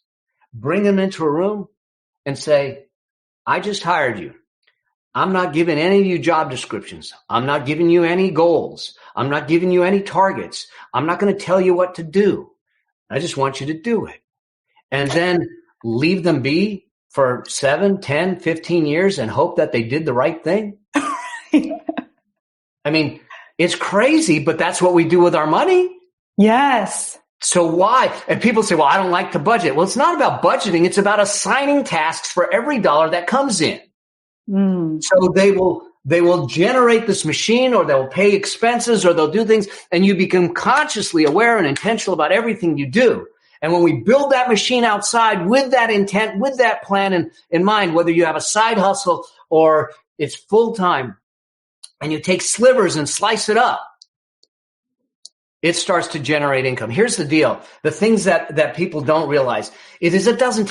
bring them into a room, and say, I just hired you. I'm not giving any of you job descriptions. I'm not giving you any goals. I'm not giving you any targets. I'm not going to tell you what to do. I just want you to do it. And then leave them be for 7, 10, 15 years and hope that they did the right thing. I mean, it's crazy, but that's what we do with our money. Yes. So why? And people say, well, I don't like to budget. Well, it's not about budgeting. It's about assigning tasks for every dollar that comes in. So they will generate this machine, or they'll pay expenses, or they'll do things, and you become consciously aware and intentional about everything you do. And when we build that machine outside with that intent, with that plan in mind, whether you have a side hustle or it's full time, and you take slivers and slice it up, it starts to generate income. Here's the deal. The things that people don't realize it doesn't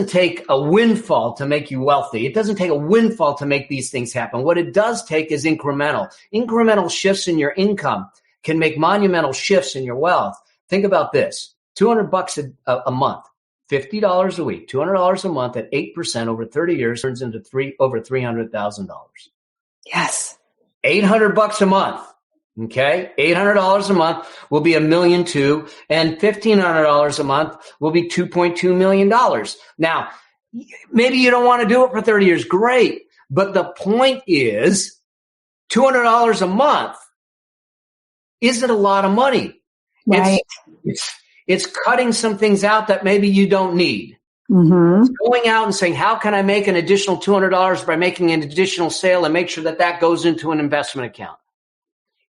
take a windfall to make you wealthy. It doesn't take a windfall to make these things happen. What it does take is incremental shifts in your income can make monumental shifts in your wealth. Think about this. $200 a month, $50 a week, $200 a month at 8% over 30 years turns into over $300,000. Yes. $800 a month. Okay. $800 a month will be $1.2 million, and $1,500 a month will be $2.2 million. Now, maybe you don't want to do it for 30 years. Great. But the point is $200 a month isn't a lot of money. Right. It's cutting some things out that maybe you don't need. Mm-hmm. It's going out and saying, how can I make an additional $200 by making an additional sale and make sure that that goes into an investment account?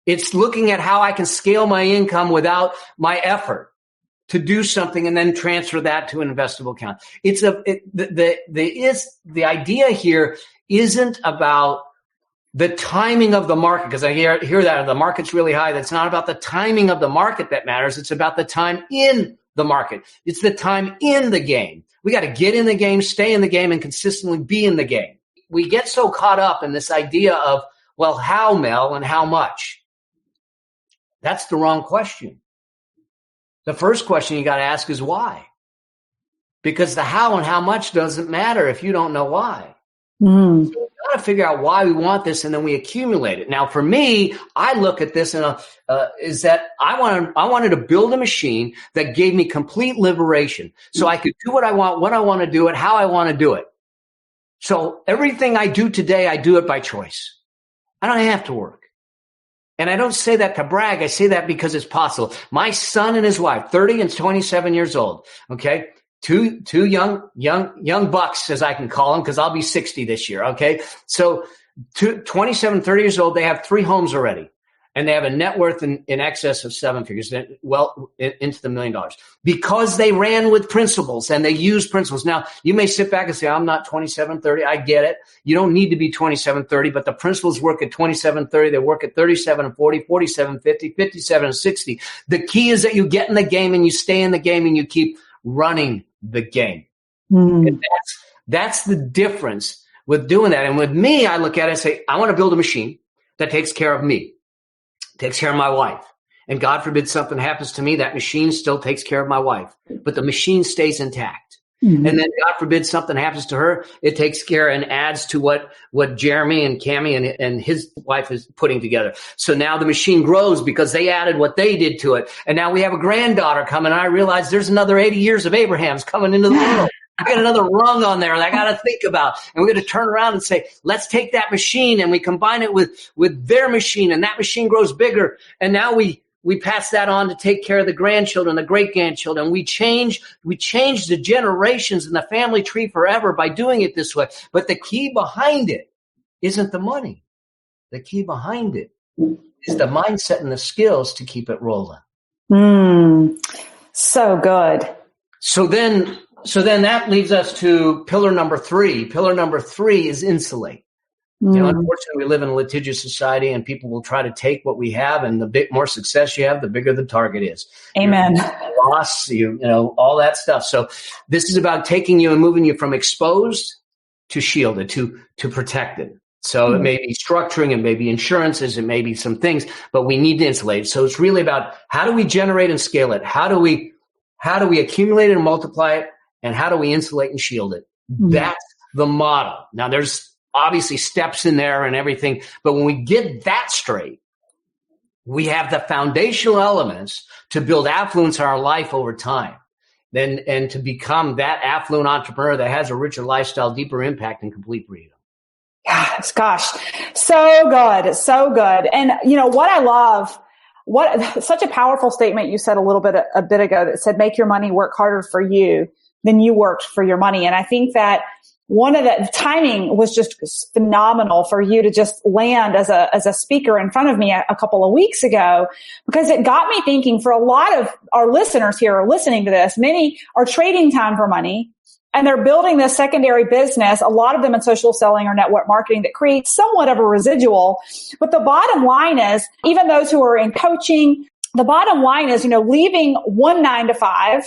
It's looking at how I can scale my income without my effort to do something and then transfer that to an investable account. The idea here isn't about the timing of the market, because I hear that the market's really high. That's not about the timing of the market that matters. It's about the time in the market. It's the time in the game. We got to get in the game, stay in the game, and consistently be in the game. We get so caught up in this idea of, well, how, Mel, and how much? That's the wrong question. The first question you got to ask is why? Because the how and how much doesn't matter if you don't know why. So we got to figure out why we want this, and then we accumulate it. Now, for me, I look at this is that I wanted to build a machine that gave me complete liberation, so I could do what I want, when I want to do it, how I want to do it. So everything I do today, I do it by choice. I don't have to work. And I don't say that to brag. I say that because it's possible. My son and his wife, 30 and 27 years old, okay? Two young bucks, as I can call them, because I'll be 60 this year, okay? So 27, 30 years old, they have 3 homes already. And they have a net worth in excess of 7 figures, well, into the $1 million, because they ran with principles and they used principles. Now, you may sit back and say, I'm not 27, 30. I get it. You don't need to be 27, 30, but the principles work at 27, 30. They work at 37 and 40, 47, 50, 57 and 60. The key is that you get in the game and you stay in the game and you keep running the game. And that's the difference with doing that. And with me, I look at it and say, I want to build a machine that takes care of me. Takes care of my wife. And God forbid something happens to me, that machine still takes care of my wife. But the machine stays intact. And then God forbid something happens to her, it takes care and adds to what Jeremy and Cammie and his wife is putting together. So now the machine grows because they added what they did to it. And now we have a granddaughter coming, and I realize there's another 80 years of Abrahams coming into the world. I got another rung on there that I got to think about. And we're going to turn around and say, let's take that machine and we combine it with their machine, and that machine grows bigger. And now we pass that on to take care of the grandchildren, the great-grandchildren. We change the generations in the family tree forever by doing it this way. But the key behind it isn't the money. The key behind it is the mindset and the skills to keep it rolling. So good. So then that leads us to pillar number 3. Pillar number 3 is insulate. Unfortunately, we live in a litigious society, and people will try to take what we have, and the more success you have, the bigger the target is. Amen. Loss, all that stuff. So this is about taking you and moving you from exposed to shielded, to protected. So it may be structuring, it may be insurances, it may be some things, but we need to insulate. So it's really about, how do we generate and scale it? How do we accumulate it and multiply it? And how do we insulate and shield it? That's the model. Now, there's obviously steps in there and everything, but when we get that straight, we have the foundational elements to build affluence in our life over time, and to become that affluent entrepreneur that has a richer lifestyle, deeper impact, and complete freedom. Yes, gosh, so good, so good. And what I love, such a powerful statement you said a bit ago that said, make your money work harder for you than you worked for your money. And I think that one of the timing was just phenomenal for you to just land as a speaker in front of me a couple of weeks ago, because it got me thinking. For a lot of our listeners here are listening to this, many are trading time for money, and they're building this secondary business, a lot of them in social selling or network marketing, that creates somewhat of a residual. But the bottom line is, even those who are in coaching, the bottom line is, leaving one 9-to-5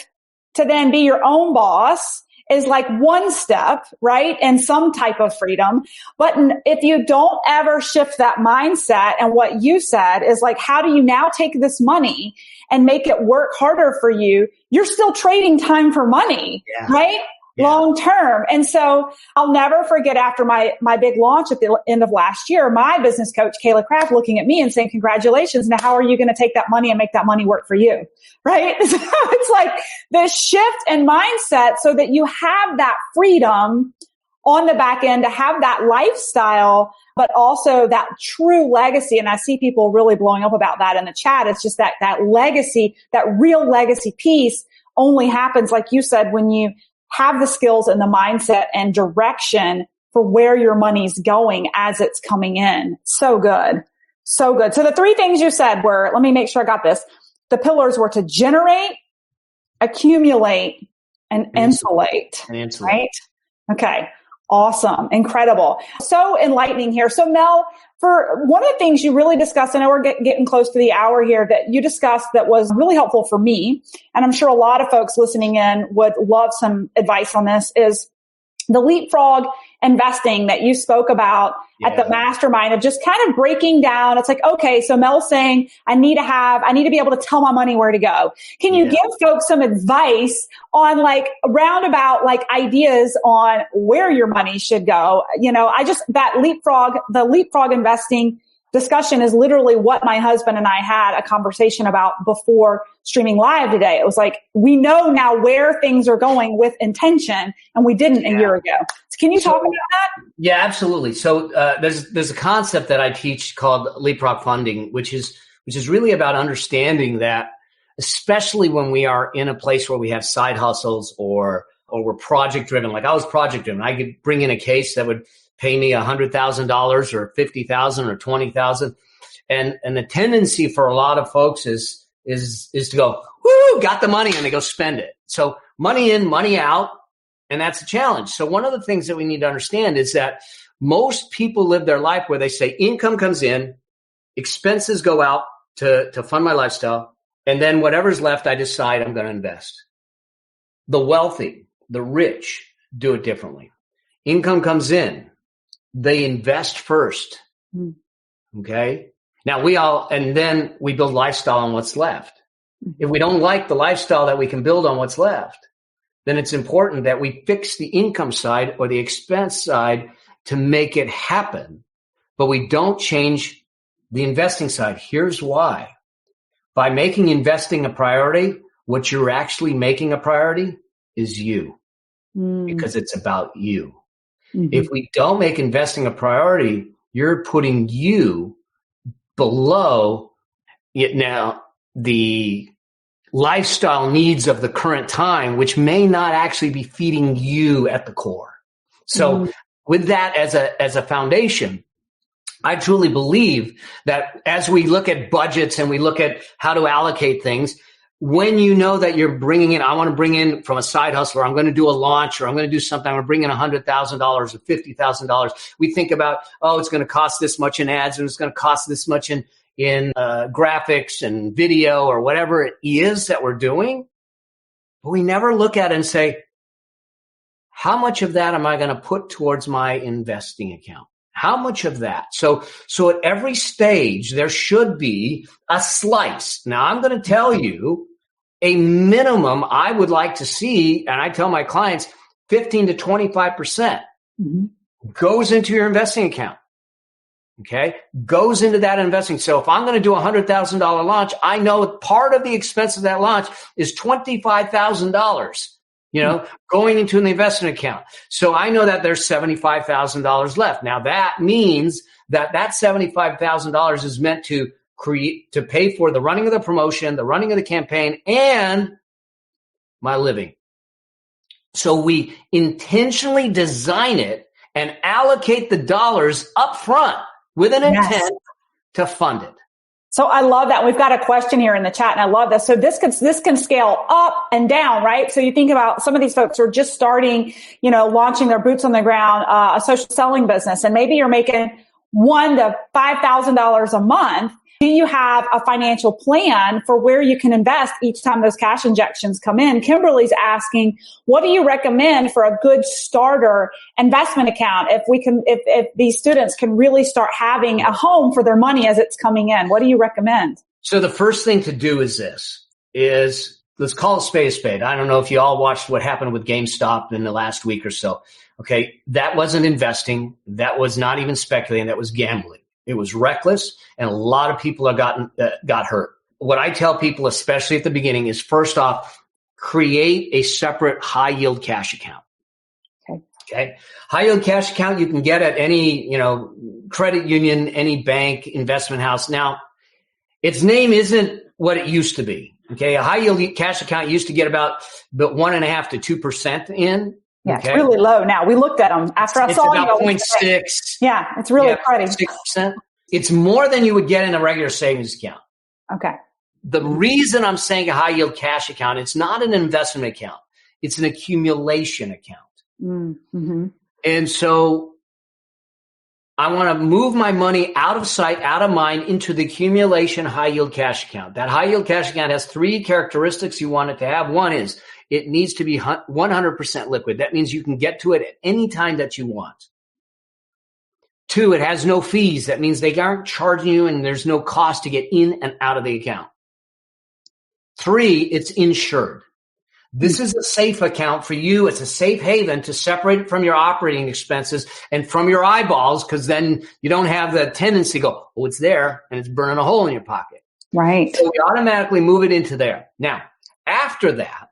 to then be your own boss is like one step, right? And some type of freedom. But if you don't ever shift that mindset, and what you said is like, how do you now take this money and make it work harder for you? You're still trading time for money, right? long term. And so I'll never forget after my big launch at the end of last year, my business coach, Kayla Craft, looking at me and saying, congratulations. Now, how are you going to take that money and make that money work for you? Right. So it's like this shift in mindset so that you have that freedom on the back end to have that lifestyle, but also that true legacy. And I see people really blowing up about that in the chat. It's just that legacy, that real legacy piece only happens, like you said, when you have the skills and the mindset and direction for where your money's going as it's coming in. So good. So good. So the three things you said were, let me make sure I got this. The pillars were to generate, accumulate, and insulate. Right? Okay. Awesome. Incredible. So enlightening here. So Mel, for one of the things you really discussed, I know we're getting close to the hour here, that you discussed that was really helpful for me, and I'm sure a lot of folks listening in would love some advice on this, is the leapfrog investing that you spoke about at the mastermind, of just kind of breaking down. It's like, okay, so Mel's saying I need to be able to tell my money where to go. Can you give folks some advice on like roundabout like ideas on where your money should go? You know, the leapfrog investing discussion is literally what my husband and I had a conversation about before streaming live today. It was like, we know now where things are going with intention, and we didn't a year ago. So can you talk about that? Yeah, absolutely. So there's a concept that I teach called leapfrog funding, which is really about understanding that, especially when we are in a place where we have side hustles or we're project driven. Like I was project driven. I could bring in a case that would pay me $100,000 or $50,000 or $20,000. And the tendency for a lot of folks is to go, woo, got the money, and they go spend it. So money in, money out. And that's a challenge. So one of the things that we need to understand is that most people live their life where they say income comes in, expenses go out to fund my lifestyle, and then whatever's left, I decide I'm going to invest. The wealthy, the rich, do it differently. Income comes in. They invest first. Okay. Now and then we build lifestyle on what's left. If we don't like the lifestyle that we can build on what's left, then it's important that we fix the income side or the expense side to make it happen. But we don't change the investing side. Here's why. By making investing a priority, what you're actually making a priority is you, because it's about you. If we don't make investing a priority, you're putting you below the lifestyle needs of the current time, which may not actually be feeding you at the core. So with that as a foundation, I truly believe that as we look at budgets and we look at how to allocate things, when you know that you're bringing in, I want to bring in from a side hustler, I'm going to do a launch, or I'm going to do something, I'm going to bring in $100,000 or $50,000. We think about, it's going to cost this much in ads, and it's going to cost this much in graphics and video or whatever it is that we're doing. But we never look at it and say, how much of that am I going to put towards my investing account? How much of that? So at every stage, there should be a slice. Now, I'm going to tell you a minimum I would like to see, and I tell my clients 15 to 25% goes into your investing account. Okay, goes into that investing. So if I'm going to do a $100,000 launch, I know part of the expense of that launch is $25,000. Going into an investment account. So I know that there's $75,000 left. Now that means that $75,000 is meant to pay for the running of the promotion, the running of the campaign, and my living. So we intentionally design it and allocate the dollars up front with an intent to fund it. So I love that. We've got a question here in the chat, and I love this. So this can scale up and down, right? So you think about some of these folks who are just starting, launching their boots on the ground, a social selling business, and maybe you're making $1,000 to $5,000 a month. Do you have a financial plan for where you can invest each time those cash injections come in? Kimberly's asking, what do you recommend for a good starter investment account if these students can really start having a home for their money as it's coming in? What do you recommend? So the first thing to do is let's call a spade a spade. I don't know if you all watched what happened with GameStop in the last week or so. Okay. That wasn't investing. That was not even speculating. That was gambling. It was reckless. And a lot of people got hurt. What I tell people, especially at the beginning, is first off, create a separate high yield cash account. Okay. High yield cash account you can get at any, credit union, any bank, investment house. Now, its name isn't what it used to be. Okay. A high yield cash account used to get about 1.5% to 2% in. Yeah, okay? It's really low now. We looked at them after I saw you. It's about 0.6. Yeah, it's really pretty. 6%. It's more than you would get in a regular savings account. Okay. The reason I'm saying a high yield cash account, it's not an investment account. It's an accumulation account. Mm-hmm. And so I want to move my money out of sight, out of mind into the accumulation high yield cash account. That high yield cash account has 3 characteristics you want it to have. One is it needs to be 100% liquid. That means you can get to it at any time that you want. 2, it has no fees. That means they aren't charging you and there's no cost to get in and out of the account. 3, it's insured. This is a safe account for you. It's a safe haven to separate it from your operating expenses and from your eyeballs, because then you don't have the tendency to go, oh, it's there, and it's burning a hole in your pocket. Right. So we automatically move it into there. Now, after that,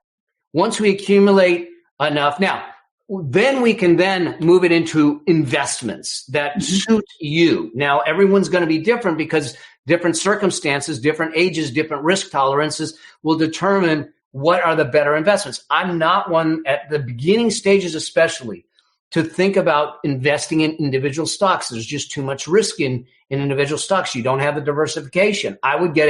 once we accumulate enough, then we can then move it into investments that suit you. Now, everyone's going to be different because different circumstances, different ages, different risk tolerances will determine what are the better investments. I'm not one at the beginning stages, especially, to think about investing in individual stocks. There's just too much risk in individual stocks. You don't have the diversification. I would get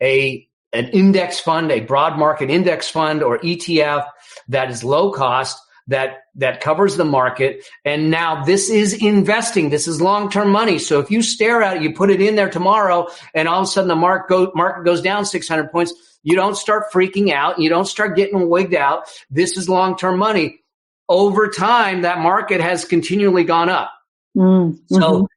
an index fund, a broad market index fund or ETF that is low cost, that covers the market. And now this is investing. This is long-term money. So if you stare at it, you put it in there tomorrow, and all of a sudden the market goes down 600 points, you don't start freaking out. You don't start getting wigged out. This is long-term money. Over time, that market has continually gone up. Mm-hmm. So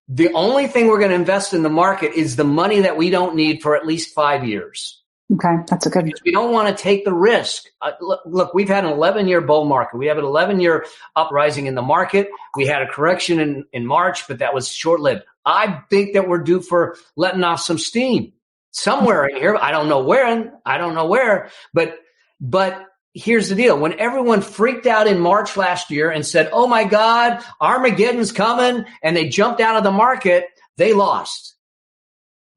the only thing we're going to invest in the market is the money that we don't need for at least 5 years. Okay, that's a good. Because we don't want to take the risk. Look, we've had an 11-year bull market. We have an 11-year uprising in the market. We had a correction in March, but that was short-lived. I think that we're due for letting off some steam somewhere in here. I don't know where, but here's the deal. When everyone freaked out in March last year and said, oh my God, Armageddon's coming, and they jumped out of the market, they lost.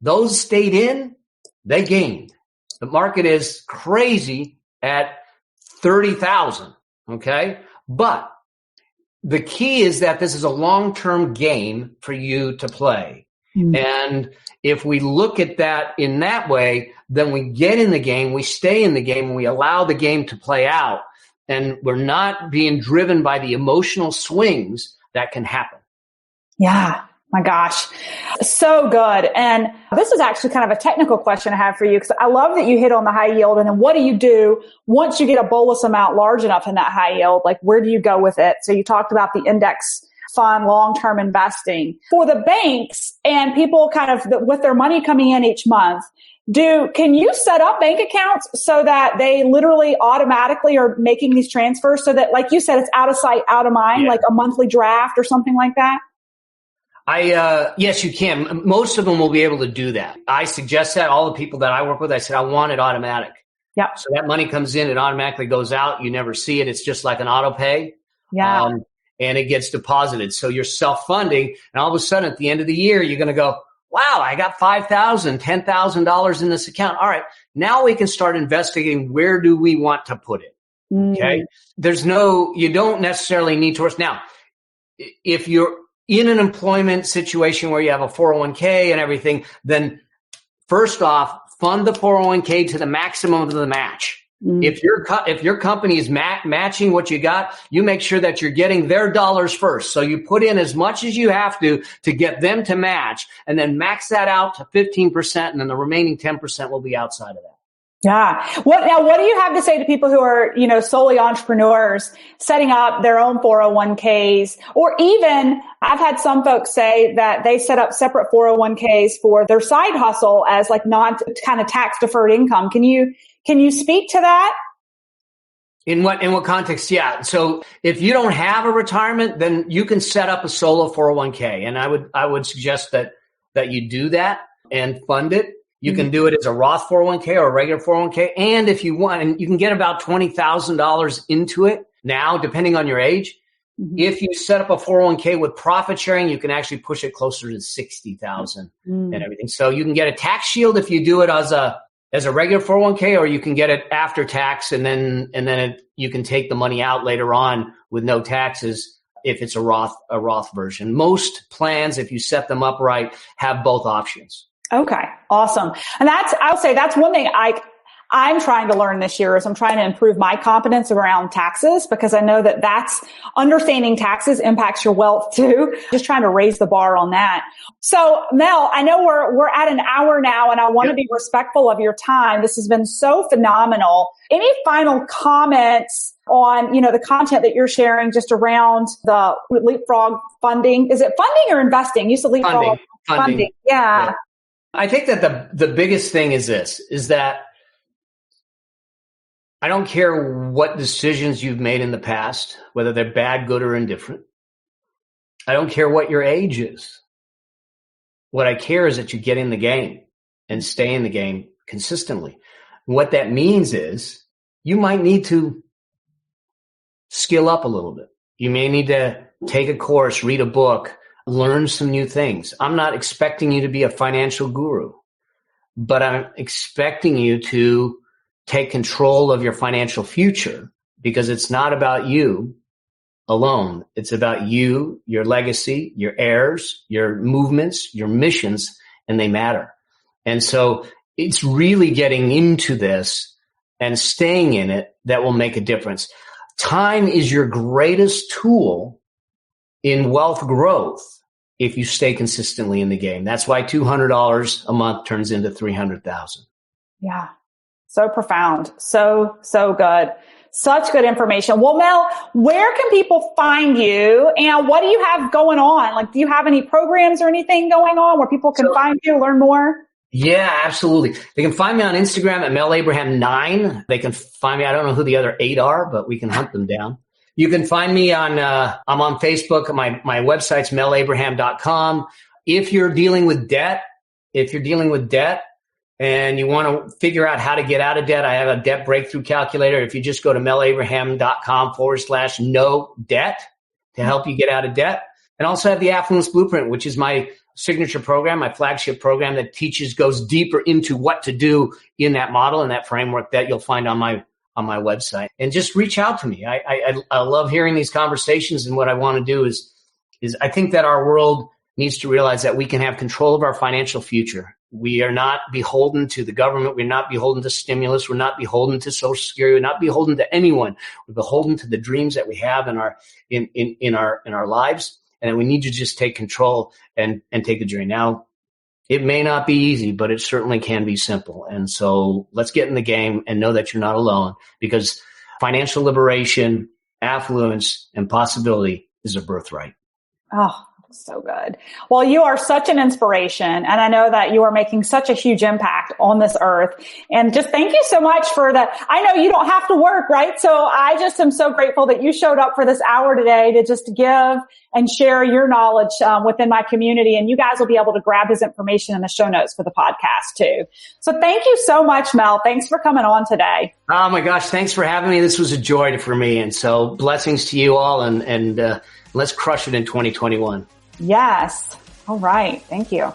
Those stayed in, they gained. The market is crazy at 30,000. Okay. But the key is that this is a long-term game for you to play. Mm-hmm. And if we look at that in that way, then we get in the game, we stay in the game, and we allow the game to play out. And we're not being driven by the emotional swings that can happen. Yeah. My gosh. So good. And this is actually kind of a technical question I have for you, because I love that you hit on the high yield. And then what do you do once you get a bolus amount large enough in that high yield? Like, where do you go with it? So you talked about the index fund, long-term investing. For the banks and people kind of with their money coming in each month, can you set up bank accounts so that they literally automatically are making these transfers so that, like you said, it's out of sight, out of mind, like a monthly draft or something like that? Yes, you can. Most of them will be able to do that. I suggest that. All the people that I work with, I said, I want it automatic. Yeah. So that money comes in, it automatically goes out. You never see it. It's just like an auto pay. Yeah. And it gets deposited. So you're self-funding. And all of a sudden at the end of the year, you're going to go, wow, I got $5,000, $10,000 in this account. All right. Now we can start investigating, where do we want to put it? Okay. You don't necessarily need to. Now, if you're in an employment situation where you have a 401k and everything, then first off, fund the 401k to the maximum of the match. If your company is matching what you got, you make sure that you're getting their dollars first. So you put in as much as you have to get them to match, and then max that out to 15%, and then the remaining 10% will be outside of that. Yeah. What do you have to say to people who are, solely entrepreneurs setting up their own 401ks? Or even I've had some folks say that they set up separate 401ks for their side hustle as like non kind of tax deferred income. Can you Can you speak to that? In what context? Yeah. So if you don't have a retirement, then you can set up a solo 401k. And I would suggest that you do that and fund it. You can do it as a Roth 401k or a regular 401k. And if you want, and you can get about $20,000 into it now, depending on your age. If you set up a 401k with profit sharing, you can actually push it closer to 60,000 and everything. So you can get a tax shield if you do it as a regular 401k, or you can get it after tax, and then you can take the money out later on with no taxes if it's a Roth version. Most plans, if you set them up right, have both options. Okay, awesome. And I'll say that's one thing I'm trying to learn this year is I'm trying to improve my competence around taxes, because I know that's understanding taxes impacts your wealth too. Just trying to raise the bar on that. So Mel, I know we're at an hour now, and I want to be respectful of your time. This has been so phenomenal. Any final comments on, the content that you're sharing just around the Leapfrog funding? Is it funding or investing? You said Leapfrog funding. Yeah. I think that the biggest thing is that I don't care what decisions you've made in the past, whether they're bad, good, or indifferent. I don't care what your age is. What I care is that you get in the game and stay in the game consistently. What that means is you might need to skill up a little bit. You may need to take a course, read a book, learn some new things. I'm not expecting you to be a financial guru, but I'm expecting you to take control of your financial future, because it's not about you alone. It's about you, your legacy, your heirs, your movements, your missions, and they matter. And so it's really getting into this and staying in it that will make a difference. Time is your greatest tool in wealth growth if you stay consistently in the game. That's why $200 a month turns into $300,000. Yeah. So profound. So good. Such good information. Well, Mel, where can people find you, and what do you have going on? Like, do you have any programs or anything going on where people can find you, learn more? Yeah, absolutely. They can find me on Instagram at Mel Abraham 9. They can find me. I don't know who the other 8 are, but we can hunt them down. You can find me I'm on Facebook. My website's melabraham.com. If you're dealing with debt, and you want to figure out how to get out of debt, I have a debt breakthrough calculator. If you just go to melabraham.com/no debt to help you get out of debt. And also have the Affluence Blueprint, which is my signature program, my flagship program that goes deeper into what to do in that model and that framework that you'll find on my website. And just reach out to me. I love hearing these conversations. And what I want to do is I think that our world needs to realize that we can have control of our financial future. We are not beholden to the government. We're not beholden to stimulus. We're not beholden to Social Security. We're not beholden to anyone. We're beholden to the dreams that we have in our lives, and we need to just take control and take the journey. Now, it may not be easy, but it certainly can be simple. And so let's get in the game and know that you're not alone, because financial liberation, affluence, and possibility is a birthright. Oh, so good. Well, you are such an inspiration, and I know that you are making such a huge impact on this earth. And just thank you so much for that. I know you don't have to work, right? So I just am so grateful that you showed up for this hour today to just give and share your knowledge within my community. And you guys will be able to grab his information in the show notes for the podcast too. So thank you so much, Mel. Thanks for coming on today. Oh my gosh. Thanks for having me. This was a joy for me. And so blessings to you all, and let's crush it in 2021. Yes. All right. Thank you.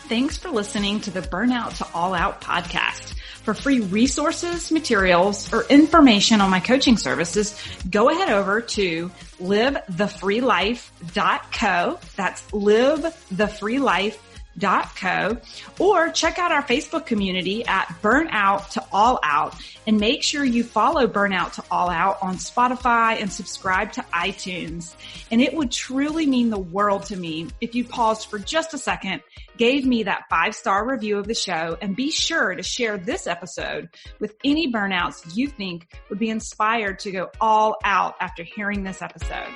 Thanks for listening to the Burnout to All Out podcast. For free resources, materials, or information on my coaching services, go ahead over to livethefreelife.co. That's livethefreelife.co, or check out our Facebook community at Burnout to All Out, and make sure you follow Burnout to All Out on Spotify and subscribe to iTunes. And it would truly mean the world to me if you paused for just a second, gave me that 5-star review of the show, and be sure to share this episode with any burnouts you think would be inspired to go all out after hearing this episode.